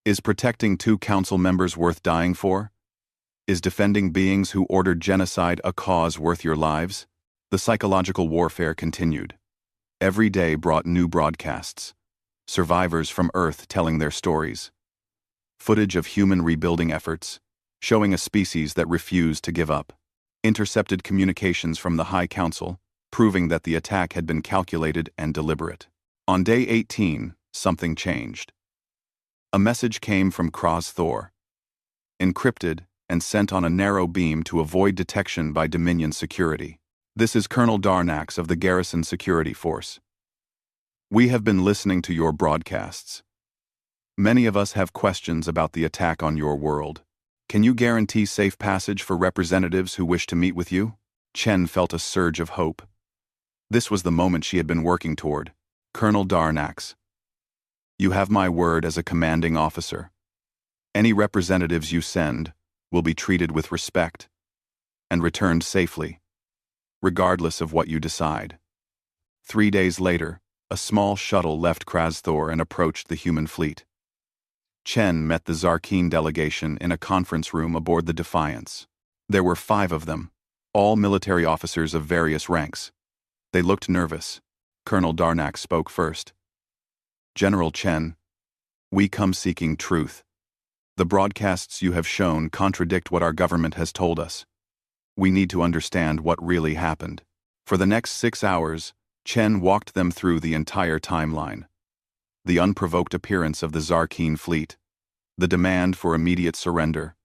is protecting 2 council members worth dying for? Is defending beings who ordered genocide a cause worth your lives? The psychological warfare continued. Every day brought new broadcasts. Survivors from Earth telling their stories. Footage of human rebuilding efforts, showing a species that refused to give up. Intercepted communications from the High Council, proving that the attack had been calculated and deliberate. On day 18, something changed. A message came from Kraz Thor, encrypted and sent on a narrow beam to avoid detection by Dominion security. This is Colonel Darnax of the Garrison Security Force. We have been listening to your broadcasts. Many of us have questions about the attack on your world. Can you guarantee safe passage for representatives who wish to meet with you? Chen felt a surge of hope. This was the moment she had been working toward. Colonel Darnax, you have my word as a commanding officer. Any representatives you send will be treated with respect and returned safely, regardless of what you decide. 3 days later, a small shuttle left Kraz Thor and approached the human fleet. Chen met the Zarkeen delegation in a conference room aboard the Defiance. There were 5 of them, all military officers of various ranks. They looked nervous. Colonel Darnax spoke first. General Chen, we come seeking truth. The broadcasts you have shown contradict what our government has told us. We need to understand what really happened. For the next 6 hours, Chen walked them through the entire timeline. The unprovoked appearance of the Zarkeen fleet, the demand for immediate surrender,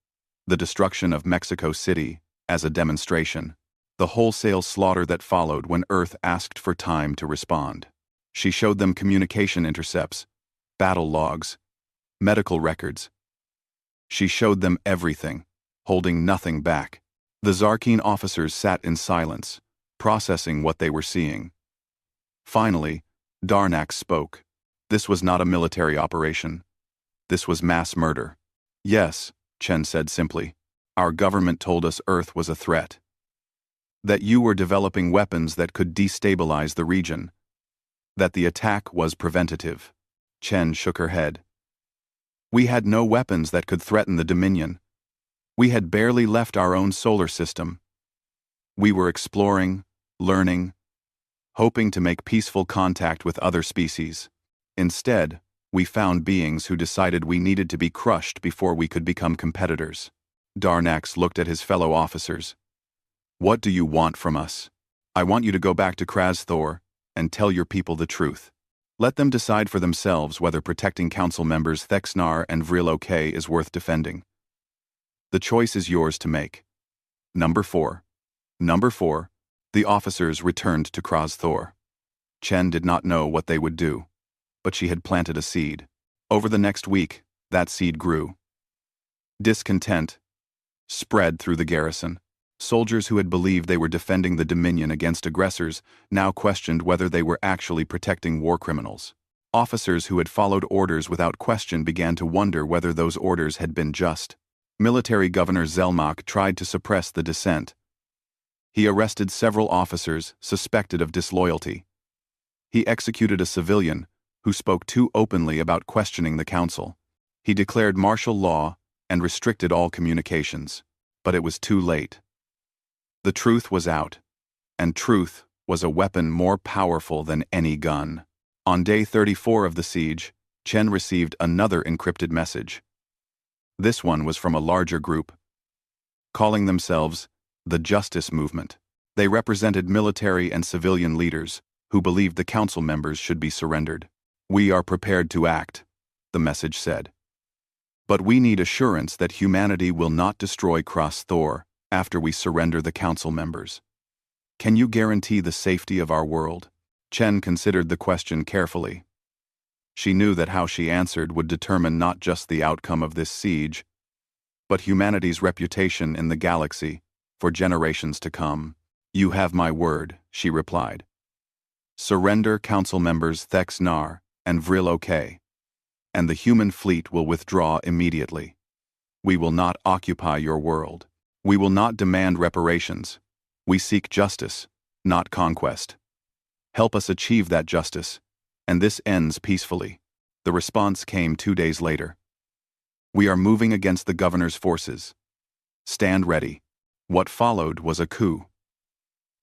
the destruction of Mexico City as a demonstration, the wholesale slaughter that followed when Earth asked for time to respond. She showed them communication intercepts, battle logs, medical records. She showed them everything, holding nothing back. The Zarkeen officers sat in silence, processing what they were seeing. Finally, Darnax spoke. This was not a military operation. This was mass murder. Yes, Chen said simply. Our government told us Earth was a threat. That you were developing weapons that could destabilize the region. That the attack was preventative. Chen shook her head. We had no weapons that could threaten the Dominion. We had barely left our own solar system. We were exploring, learning, hoping to make peaceful contact with other species. Instead, we found beings who decided we needed to be crushed before we could become competitors. Darnax looked at his fellow officers. What do you want from us? I want you to go back to Kraz Thor and tell your people the truth. Let them decide for themselves whether protecting council members Thexnar and Vril is worth defending. The choice is yours to make. Number 4. Number 4. The officers returned to Krozthor. Chen did not know what they would do, but she had planted a seed. Over the next week, that seed grew. Discontent spread through the garrison. Soldiers who had believed they were defending the Dominion against aggressors now questioned whether they were actually protecting war criminals. Officers who had followed orders without question began to wonder whether those orders had been just. Military Governor Zelmach tried to suppress the dissent. He arrested several officers suspected of disloyalty. He executed a civilian who spoke too openly about questioning the council. He declared martial law and restricted all communications. But it was too late. The truth was out, and truth was a weapon more powerful than any gun. On day 34 of the siege, Chen received another encrypted message. This one was from a larger group, calling themselves the Justice Movement. They represented military and civilian leaders who believed the council members should be surrendered. "We are prepared to act," the message said. "But we need assurance that humanity will not destroy Krozthor after we surrender the council members. Can you guarantee the safety of our world?" Chen considered the question carefully. She knew that how she answered would determine not just the outcome of this siege, but humanity's reputation in the galaxy for generations to come. "You have my word," she replied. "Surrender council members Thexnar and Vril OK, and the human fleet will withdraw immediately. We will not occupy your world. We will not demand reparations. We seek justice, not conquest. Help us achieve that justice, and this ends peacefully." The response came 2 days later. "We are moving against the governor's forces. Stand ready." What followed was a coup.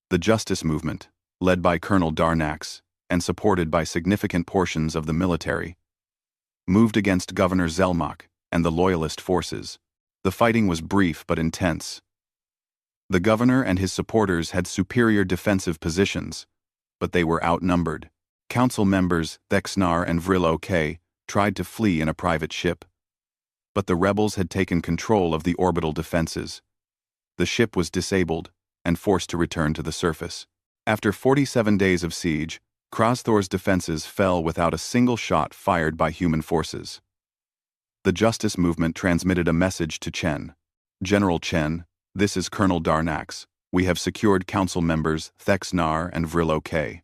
The Justice Movement, led by Colonel Darnax and supported by significant portions of the military, moved against Governor Zelmach and the Loyalist forces. The fighting was brief but intense. The governor and his supporters had superior defensive positions, but they were outnumbered. Council members Thexnar and Vril OK tried to flee in a private ship, but the rebels had taken control of the orbital defenses. The ship was disabled and forced to return to the surface. After 47 days of siege, Krozthor's defenses fell without a single shot fired by human forces. The Justice Movement transmitted a message to Chen. "General Chen, this is Colonel Darnax. We have secured council members Thexnar and Vril OK.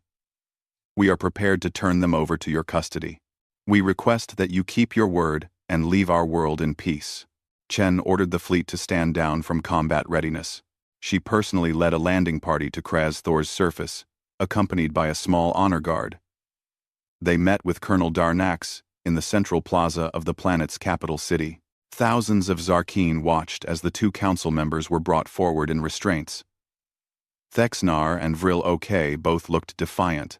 We are prepared to turn them over to your custody. We request that you keep your word and leave our world in peace." Chen ordered the fleet to stand down from combat readiness. She personally led a landing party to Krozthor's surface, accompanied by a small honor guard. They met with Colonel Darnax in the central plaza of the planet's capital city. Thousands of Zarkeen watched as the two council members were brought forward in restraints. Thexnar and Vril OK both looked defiant,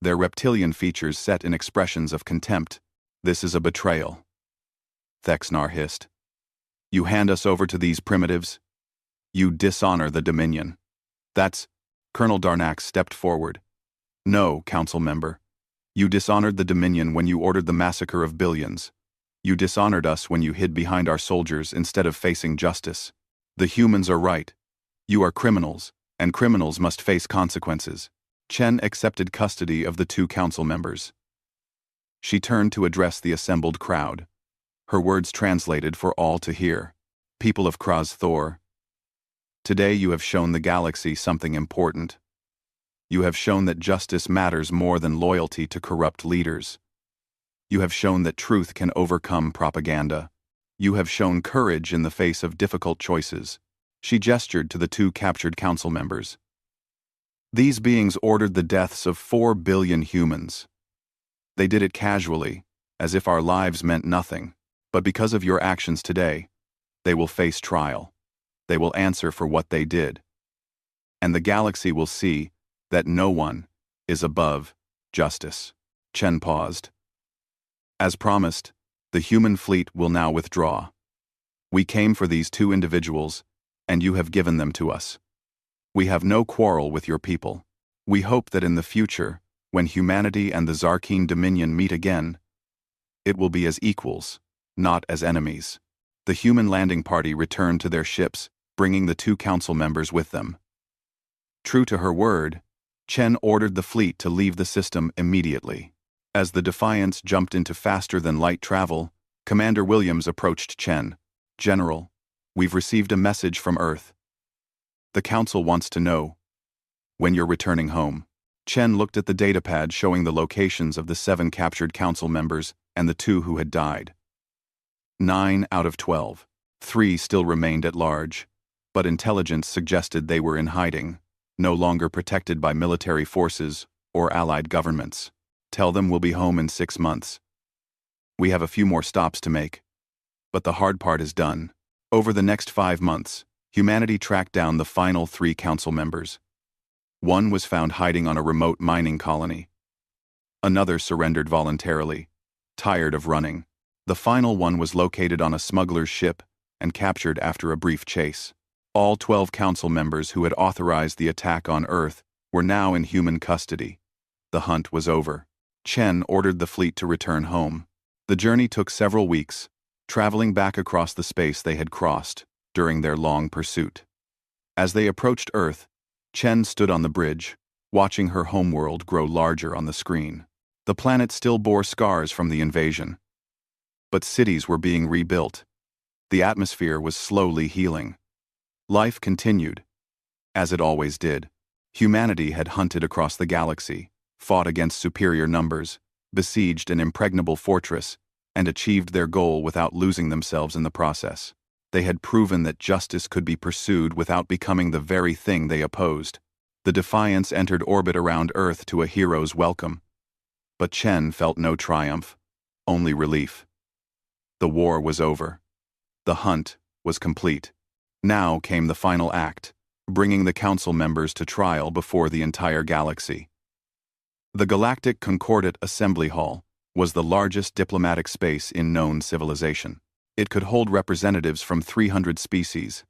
their reptilian features set in expressions of contempt. "This is a betrayal," Thexnar hissed. "You hand us over to these primitives? You dishonor the Dominion." "That's..." Colonel Darnax stepped forward. "No, council member. You dishonored the Dominion when you ordered the massacre of billions. You dishonored us when you hid behind our soldiers instead of facing justice. The humans are right. You are criminals, and criminals must face consequences." Chen accepted custody of the two council members. She turned to address the assembled crowd. Her words translated for all to hear. "People of Krozthor, today you have shown the galaxy something important. You have shown that justice matters more than loyalty to corrupt leaders. You have shown that truth can overcome propaganda. You have shown courage in the face of difficult choices." She gestured to the two captured council members. "These beings ordered the deaths of 4 billion humans. They did it casually, as if our lives meant nothing. But because of your actions today, they will face trial. They will answer for what they did. And the galaxy will see that no one is above justice." Chen paused. "As promised, the human fleet will now withdraw. We came for these two individuals, and you have given them to us. We have no quarrel with your people. We hope that in the future, when humanity and the Zarkeen Dominion meet again, it will be as equals, not as enemies." The human landing party returned to their ships, bringing the two council members with them. True to her word, Chen ordered the fleet to leave the system immediately. As the Defiance jumped into faster-than-light travel, Commander Williams approached Chen. "General, we've received a message from Earth. The Council wants to know when you're returning home." Chen looked at the datapad showing the locations of the 7 captured Council members and the 2 who had died. 9 out of 12. 3 still remained at large, but intelligence suggested they were in hiding, no longer protected by military forces or allied governments. "Tell them we'll be home in 6 months. We have a few more stops to make, but the hard part is done." Over the next 5 months, humanity tracked down the final 3 Council members. One was found hiding on a remote mining colony. Another surrendered voluntarily, tired of running. The final one was located on a smuggler's ship and captured after a brief chase. All 12 Council members who had authorized the attack on Earth were now in human custody. The hunt was over. Chen ordered the fleet to return home. The journey took several weeks, traveling back across the space they had crossed during their long pursuit. As they approached Earth, Chen stood on the bridge, watching her homeworld grow larger on the screen. The planet still bore scars from the invasion, but cities were being rebuilt. The atmosphere was slowly healing. Life continued, as it always did. Humanity had hunted across the galaxy, fought against superior numbers, besieged an impregnable fortress, and achieved their goal without losing themselves in the process. They had proven that justice could be pursued without becoming the very thing they opposed. The Defiance entered orbit around Earth to a hero's welcome. But Chen felt no triumph, only relief. The war was over. The hunt was complete. Now came the final act, bringing the Council members to trial before the entire galaxy. The Galactic Concordat Assembly Hall was the largest diplomatic space in known civilization. It could hold representatives from 300 species,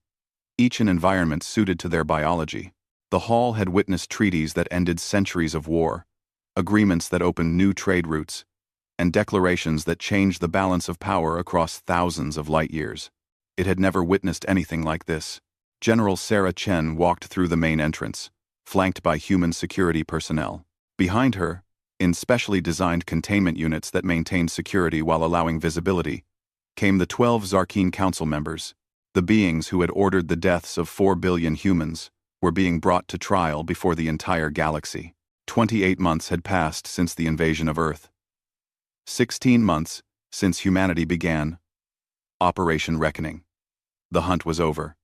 each an environment suited to their biology. The hall had witnessed treaties that ended centuries of war, agreements that opened new trade routes, and declarations that changed the balance of power across thousands of light years. It had never witnessed anything like this. General Sarah Chen walked through the main entrance, flanked by human security personnel. Behind her, in specially designed containment units that maintained security while allowing visibility, came the 12 Zarkeen Council members. The beings who had ordered the deaths of 4 billion humans were being brought to trial before the entire galaxy. 28 months had passed since the invasion of Earth. 16 months since humanity began Operation Reckoning. The hunt was over.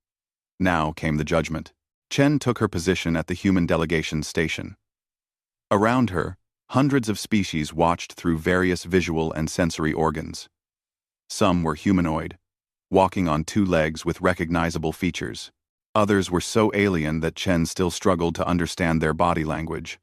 Now came the judgment. Chen took her position at the human delegation station. Around her, hundreds of species watched through various visual and sensory organs. Some were humanoid, walking on 2 legs with recognizable features. Others were so alien that Chen still struggled to understand their body language.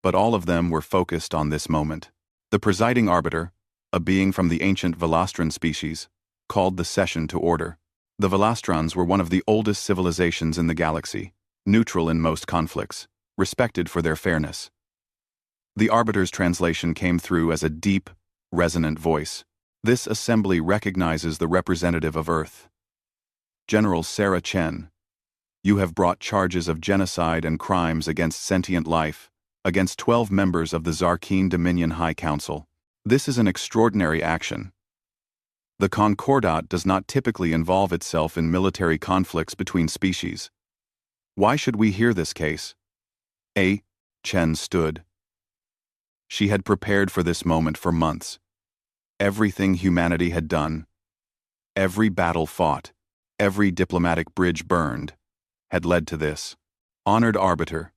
But all of them were focused on this moment. The presiding arbiter, a being from the ancient Velastran species, called the session to order. The Velastrans were one of the oldest civilizations in the galaxy, neutral in most conflicts, respected for their fairness. The arbiter's translation came through as a deep, resonant voice. "This assembly recognizes the representative of Earth. General Sarah Chen, you have brought charges of genocide and crimes against sentient life, against 12 members of the Zarkeen Dominion High Council. This is an extraordinary action. The Concordat does not typically involve itself in military conflicts between species. Why should we hear this case?" Chen stood. She had prepared for this moment for months. Everything humanity had done, every battle fought, every diplomatic bridge burned, had led to this. "Honored Arbiter,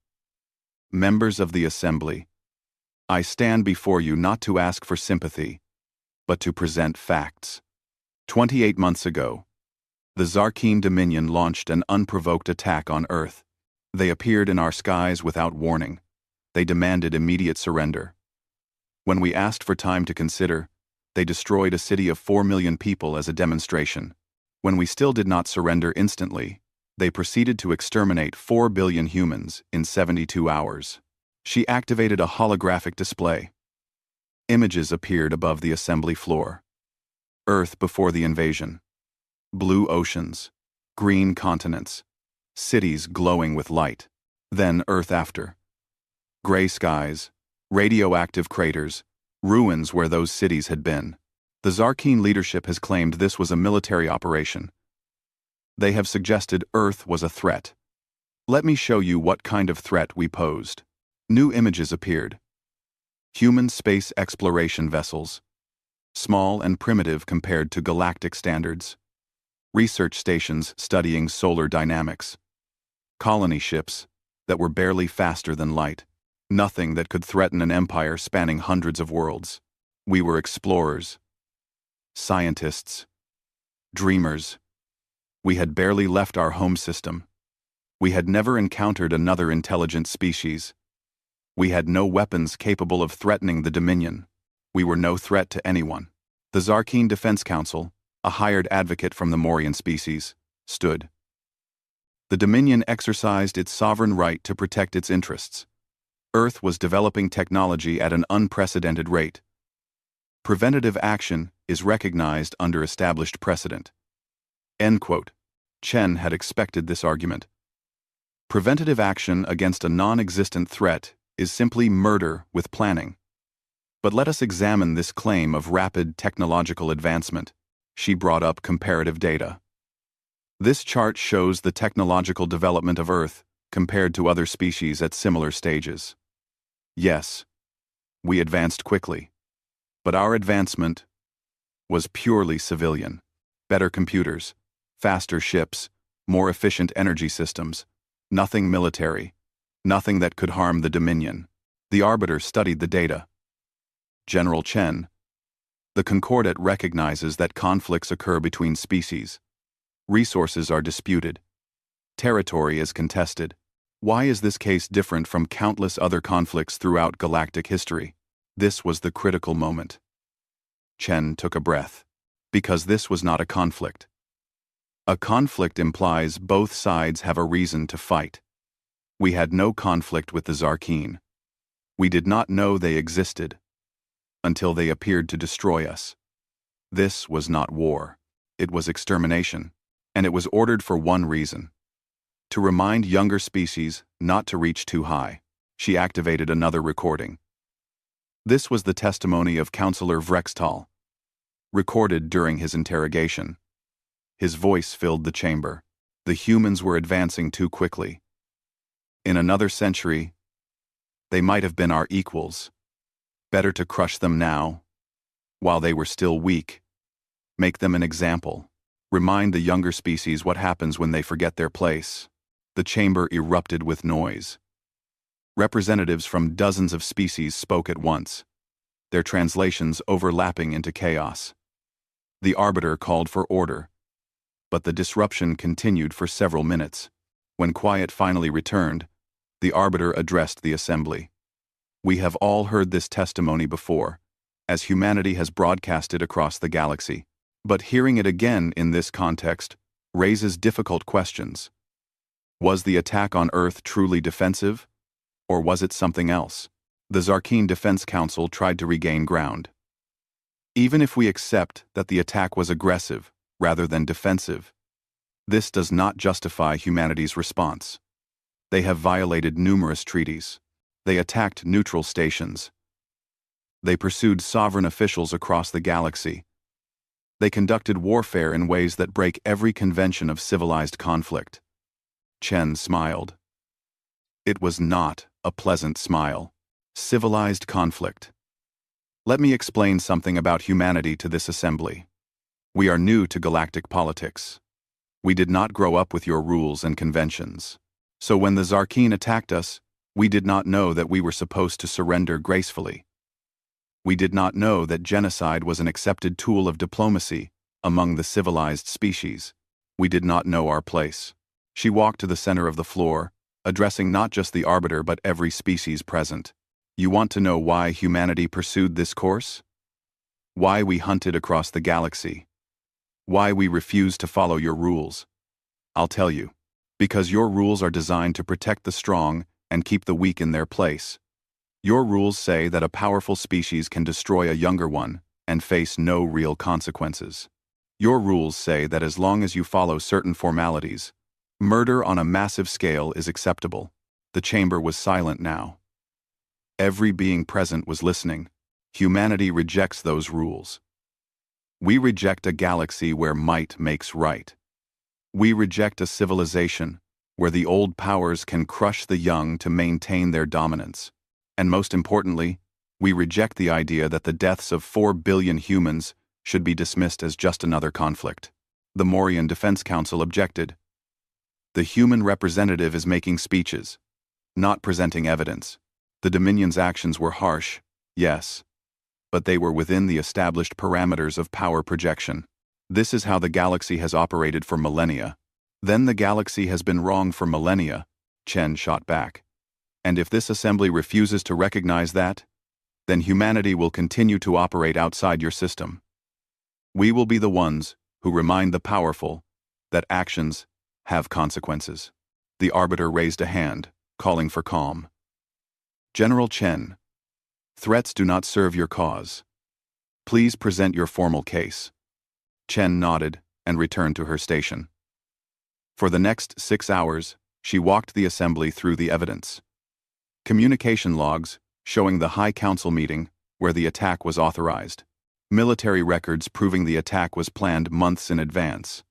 members of the Assembly, I stand before you not to ask for sympathy, but to present facts. 28 months ago, the Zarkeen Dominion launched an unprovoked attack on Earth. They appeared in our skies without warning. They demanded immediate surrender. When we asked for time to consider, they destroyed a city of 4 million people as a demonstration. When we still did not surrender instantly, they proceeded to exterminate 4 billion humans in 72 hours. She activated a holographic display. Images appeared above the assembly floor. Earth before the invasion. Blue oceans, green continents, cities glowing with light. Then Earth after. Gray skies, radioactive craters, ruins where those cities had been. The Zarkeen leadership has claimed this was a military operation. They have suggested Earth was a threat. Let me show you what kind of threat we posed. New images appeared. Human space exploration vessels. Small and primitive compared to galactic standards. Research stations studying solar dynamics. Colony ships that were barely faster than light. Nothing that could threaten an empire spanning hundreds of worlds. We were explorers. Scientists. Dreamers. We had barely left our home system. We had never encountered another intelligent species. We had no weapons capable of threatening the Dominion. We were no threat to anyone. The Zarkeen Defense Council, a hired advocate from the Morian species, stood. The Dominion exercised its sovereign right to protect its interests. Earth was developing technology at an unprecedented rate. Preventative action is recognized under established precedent. End quote. Chen had expected this argument. Preventative action against a non-existent threat is simply murder with planning. But let us examine this claim of rapid technological advancement. She brought up comparative data. This chart shows the technological development of Earth compared to other species at similar stages. Yes, we advanced quickly, but our advancement was purely civilian. Better computers, faster ships, more efficient energy systems, nothing military, nothing that could harm the Dominion. The Arbiter studied the data. General Chen, the Concordat recognizes that conflicts occur between species. Resources are disputed. Territory is contested. Why is this case different from countless other conflicts throughout galactic history? This was the critical moment. Chen took a breath. Because this was not a conflict. A conflict implies both sides have a reason to fight. We had no conflict with the Zarkeen. We did not know they existed until they appeared to destroy us. This was not war. It was extermination, and it was ordered for one reason. To remind younger species not to reach too high. She activated another recording. This was the testimony of Counselor Vrextal, recorded during his interrogation. His voice filled the chamber. The humans were advancing too quickly. In another century, they might have been our equals. Better to crush them now, while they were still weak. Make them an example. Remind the younger species what happens when they forget their place. The chamber erupted with noise. Representatives from dozens of species spoke at once, their translations overlapping into chaos. The Arbiter called for order, but the disruption continued for several minutes. When quiet finally returned, the Arbiter addressed the assembly. We have all heard this testimony before, as humanity has broadcast it across the galaxy. But hearing it again in this context raises difficult questions. Was the attack on Earth truly defensive, or was it something else? The Zarkeen Defense Council tried to regain ground. Even if we accept that the attack was aggressive rather than defensive, this does not justify humanity's response. They have violated numerous treaties. They attacked neutral stations. They pursued sovereign officials across the galaxy. They conducted warfare in ways that break every convention of civilized conflict. Chen smiled. It was not a pleasant smile. Civilized conflict. Let me explain something about humanity to this assembly. We are new to galactic politics. We did not grow up with your rules and conventions. So when the Zarkeen attacked us, we did not know that we were supposed to surrender gracefully. We did not know that genocide was an accepted tool of diplomacy among the civilized species. We did not know our place. She walked to the center of the floor, addressing not just the Arbiter but every species present. You want to know why humanity pursued this course? Why we hunted across the galaxy? Why we refused to follow your rules? I'll tell you. Because your rules are designed to protect the strong and keep the weak in their place. Your rules say that a powerful species can destroy a younger one and face no real consequences. Your rules say that as long as you follow certain formalities, murder on a massive scale is acceptable. The chamber was silent now. Every being present was listening. Humanity rejects those rules. We reject a galaxy where might makes right. We reject a civilization where the old powers can crush the young to maintain their dominance. And most importantly, we reject the idea that the deaths of 4 billion humans should be dismissed as just another conflict. The Morian Defense Council objected. The human representative is making speeches, not presenting evidence. The Dominion's actions were harsh, yes, but they were within the established parameters of power projection. This is how the galaxy has operated for millennia. Then the galaxy has been wrong for millennia, Chen shot back. And if this assembly refuses to recognize that, then humanity will continue to operate outside your system. We will be the ones who remind the powerful that actions have consequences. The Arbiter raised a hand, calling for calm. General Chen, threats do not serve your cause. Please present your formal case. Chen nodded and returned to her station. For the next 6 hours, she walked the assembly through the evidence. Communication logs showing the High Council meeting where the attack was authorized. Military records proving the attack was planned months in advance.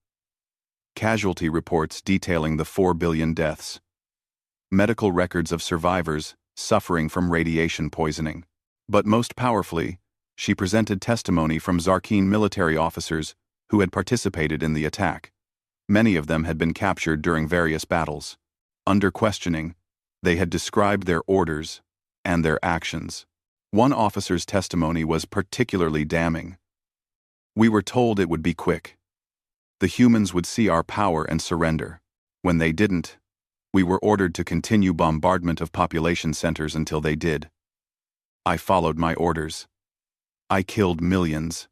Casualty reports detailing the 4 billion deaths. Medical records of survivors suffering from radiation poisoning. But most powerfully, she presented testimony from Zarkeen military officers who had participated in the attack. Many of them had been captured during various battles. Under questioning, they had described their orders and their actions. One officer's testimony was particularly damning. We were told it would be quick. The humans would see our power and surrender. When they didn't, we were ordered to continue bombardment of population centers until they did. I followed my orders. I killed millions.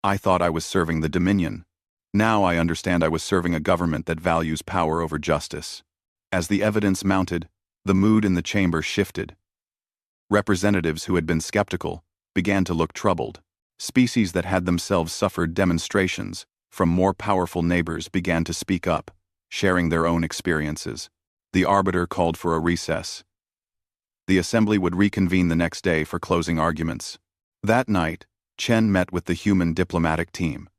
I thought I was serving the Dominion. Now I understand I was serving a government that values power over justice. As the evidence mounted, the mood in the chamber shifted. Representatives who had been skeptical began to look troubled. Species that had themselves suffered demonstrations from more powerful neighbors began to speak up, sharing their own experiences. The Arbiter called for a recess. The assembly would reconvene the next day for closing arguments. That night, Chen met with the human diplomatic team.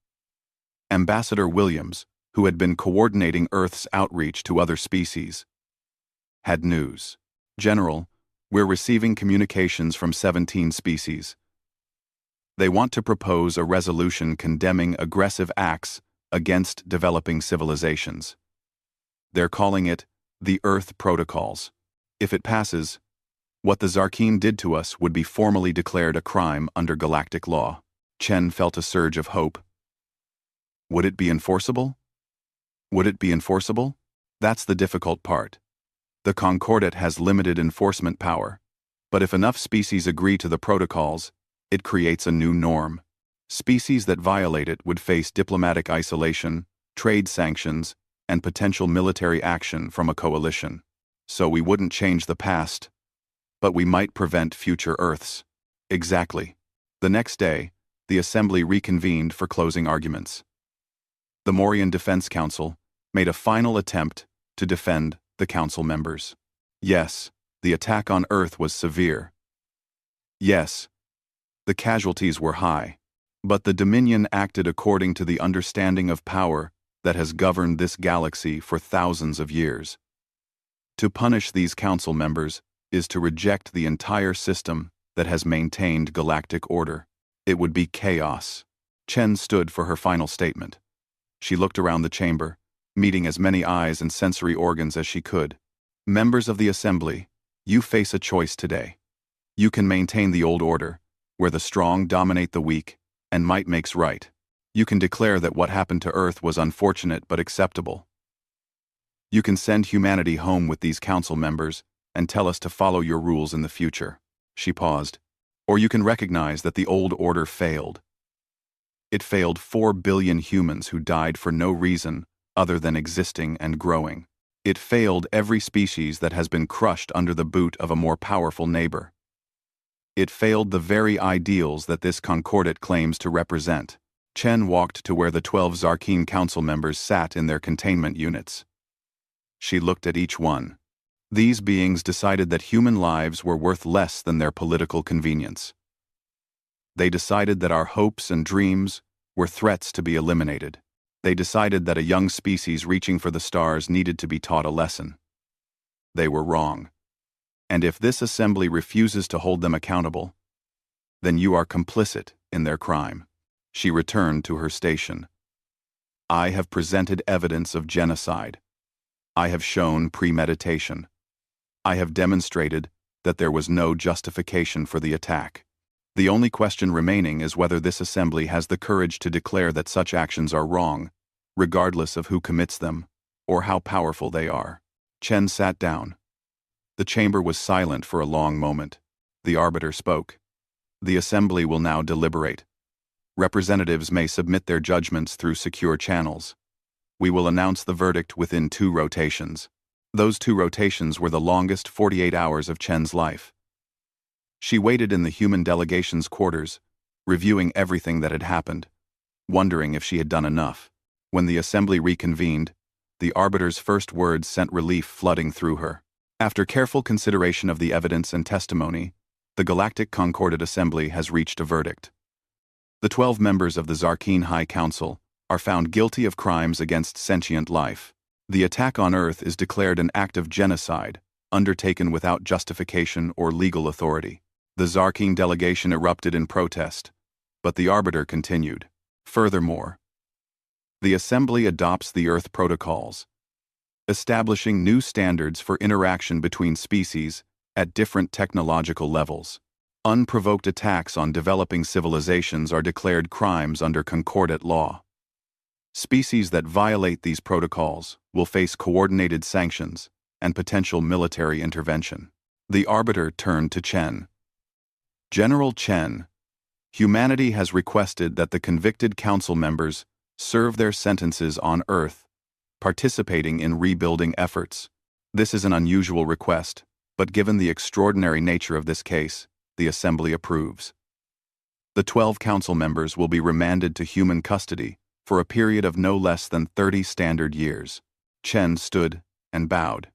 Ambassador Williams, who had been coordinating Earth's outreach to other species, had news. General, we're receiving communications from 17 species. They want to propose a resolution condemning aggressive acts against developing civilizations. They're calling it the Earth Protocols. If it passes, what the Zarkeen did to us would be formally declared a crime under galactic law. Chen felt a surge of hope. Would it be enforceable? Would it be enforceable? That's the difficult part. The Concordat has limited enforcement power, but if enough species agree to the protocols, it creates a new norm. Species that violate it would face diplomatic isolation, trade sanctions, and potential military action from a coalition. So we wouldn't change the past, but we might prevent future Earths. Exactly. The next day, the assembly reconvened for closing arguments. The Morian Defense Council made a final attempt to defend the council members. Yes, the attack on Earth was severe. Yes, the casualties were high, but the Dominion acted according to the understanding of power that has governed this galaxy for thousands of years. To punish these council members is to reject the entire system that has maintained galactic order. It would be chaos. Chen stood for her final statement. She looked around the chamber, meeting as many eyes and sensory organs as she could. Members of the assembly, you face a choice today. You can maintain the old order, where the strong dominate the weak, and might makes right. You can declare that what happened to Earth was unfortunate but acceptable. You can send humanity home with these council members and tell us to follow your rules in the future. She paused. Or you can recognize that the old order failed. It failed 4 billion humans who died for no reason other than existing and growing. It failed every species that has been crushed under the boot of a more powerful neighbor. It failed the very ideals that this Concordat claims to represent. Chen walked to where the 12 Zarkeen council members sat in their containment units. She looked at each one. These beings decided that human lives were worth less than their political convenience. They decided that our hopes and dreams were threats to be eliminated. They decided that a young species reaching for the stars needed to be taught a lesson. They were wrong. And if this assembly refuses to hold them accountable, then you are complicit in their crime. She returned to her station. I have presented evidence of genocide. I have shown premeditation. I have demonstrated that there was no justification for the attack. The only question remaining is whether this assembly has the courage to declare that such actions are wrong, regardless of who commits them or how powerful they are. Chen sat down. The chamber was silent for a long moment. The arbiter spoke. The assembly will now deliberate. Representatives may submit their judgments through secure channels. We will announce the verdict within 2 rotations. Those 2 rotations were the longest 48 hours of Chen's life. She waited in the human delegation's quarters, reviewing everything that had happened, wondering if she had done enough. When the assembly reconvened, the arbiter's first words sent relief flooding through her. After careful consideration of the evidence and testimony, the Galactic Concordate Assembly has reached a verdict. The 12 members of the Zarkeen High Council are found guilty of crimes against sentient life. The attack on Earth is declared an act of genocide, undertaken without justification or legal authority. The Zarkeen delegation erupted in protest, but the arbiter continued. Furthermore, the Assembly adopts the Earth Protocols, establishing new standards for interaction between species at different technological levels. Unprovoked attacks on developing civilizations are declared crimes under concordate law. Species that violate these protocols will face coordinated sanctions and potential military intervention. The arbiter turned to Chen. General Chen, humanity has requested that the convicted council members serve their sentences on Earth, participating in rebuilding efforts. This is an unusual request, but given the extraordinary nature of this case, the Assembly approves. The 12 council members will be remanded to human custody for a period of no less than 30 standard years. Chen stood and bowed.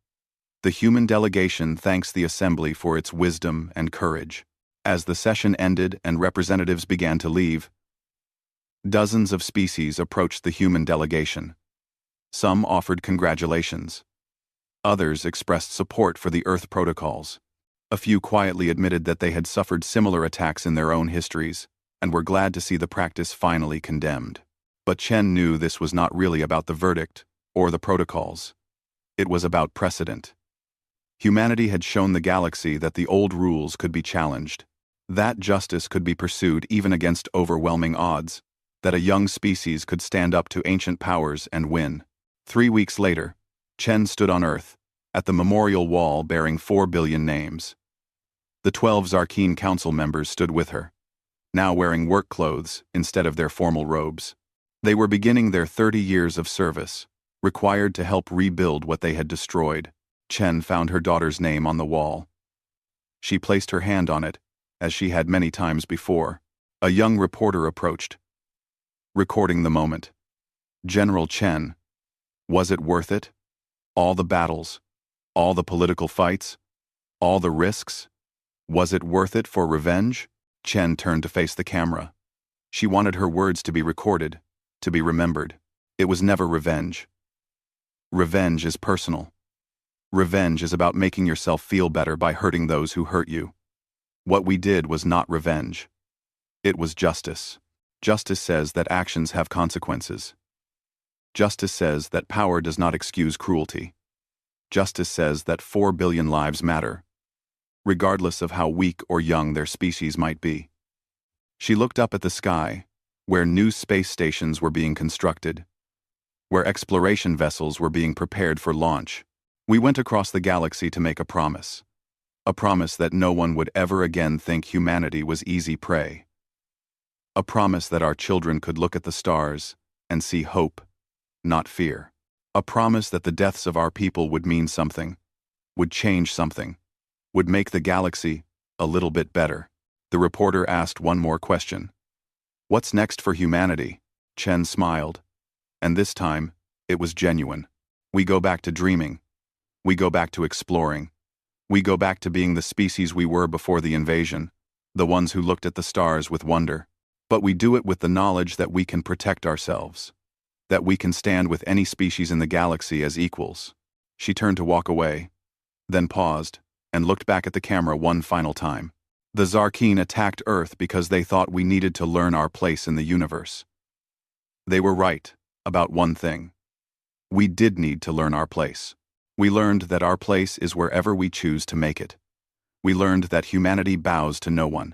The human delegation thanks the Assembly for its wisdom and courage. As the session ended and representatives began to leave, dozens of species approached the human delegation. Some offered congratulations. Others expressed support for the Earth Protocols. A few quietly admitted that they had suffered similar attacks in their own histories and were glad to see the practice finally condemned. But Chen knew this was not really about the verdict or the protocols. It was about precedent. Humanity had shown the galaxy that the old rules could be challenged, that justice could be pursued even against overwhelming odds, that a young species could stand up to ancient powers and win. 3 weeks later, Chen stood on Earth, at the memorial wall bearing 4 billion names. The 12 Zarkeen Council members stood with her, now wearing work clothes instead of their formal robes. They were beginning their 30 years of service, required to help rebuild what they had destroyed. Chen found her daughter's name on the wall. She placed her hand on it, as she had many times before. A young reporter approached, recording the moment. General Chen, was it worth it? All the battles, all the political fights, all the risks? Was it worth it for revenge? Chen turned to face the camera. She wanted her words to be recorded, to be remembered. It was never revenge. Revenge is personal. Revenge is about making yourself feel better by hurting those who hurt you. What we did was not revenge. It was justice. Justice says that actions have consequences. Justice says that power does not excuse cruelty. Justice says that 4 billion lives matter, regardless of how weak or young their species might be. She looked up at the sky, where new space stations were being constructed, where exploration vessels were being prepared for launch. We went across the galaxy to make a promise that no one would ever again think humanity was easy prey. A promise that our children could look at the stars and see hope, not fear. A promise that the deaths of our people would mean something, would change something, would make the galaxy a little bit better. The reporter asked one more question. What's next for humanity? Chen smiled, and this time, it was genuine. We go back to dreaming. We go back to exploring. We go back to being the species we were before the invasion, the ones who looked at the stars with wonder. But we do it with the knowledge that we can protect ourselves, that we can stand with any species in the galaxy as equals. She turned to walk away, then paused, and looked back at the camera one final time. The Zarkeen attacked Earth because they thought we needed to learn our place in the universe. They were right about one thing. We did need to learn our place. We learned that our place is wherever we choose to make it. We learned that humanity bows to no one.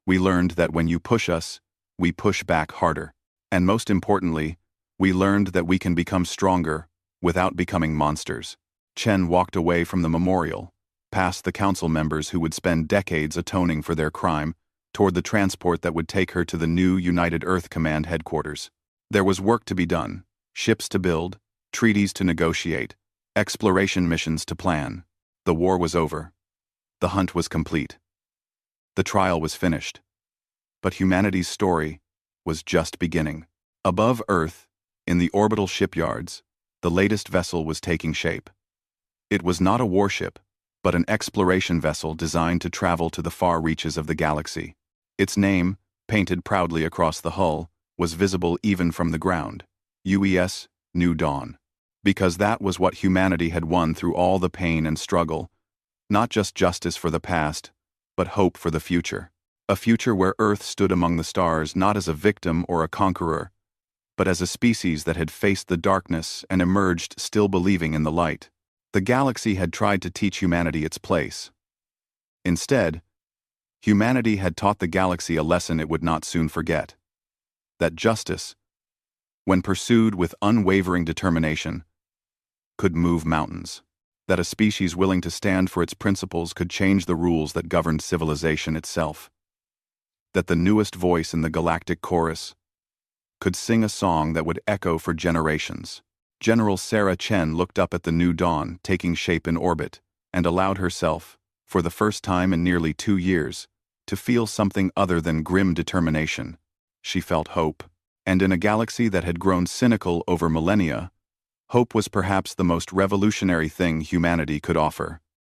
We learned that when you push us, we push back harder. And most importantly, we learned that we can become stronger without becoming monsters. Chen walked away from the memorial, past the council members who would spend decades atoning for their crime, toward the transport that would take her to the new United Earth Command headquarters. There was work to be done, ships to build, treaties to negotiate, exploration missions to plan. The war was over. The hunt was complete. The trial was finished. But humanity's story was just beginning. Above Earth, in the orbital shipyards, the latest vessel was taking shape. It was not a warship, but an exploration vessel designed to travel to the far reaches of the galaxy. Its name, painted proudly across the hull, was visible even from the ground: UES New Dawn. Because that was what humanity had won through all the pain and struggle, not just justice for the past, but hope for the future. A future where Earth stood among the stars not as a victim or a conqueror, but as a species that had faced the darkness and emerged still believing in the light. The galaxy had tried to teach humanity its place. Instead, humanity had taught the galaxy a lesson it would not soon forget: that justice, when pursued with unwavering determination, could move mountains. That a species willing to stand for its principles could change the rules that governed civilization itself. That the newest voice in the galactic chorus could sing a song that would echo for generations. General Sarah Chen looked up at the new dawn taking shape in orbit and allowed herself, for the first time in nearly 2 years, to feel something other than grim determination. She felt hope. And in a galaxy that had grown cynical over millennia, hope was perhaps the most revolutionary thing humanity could offer.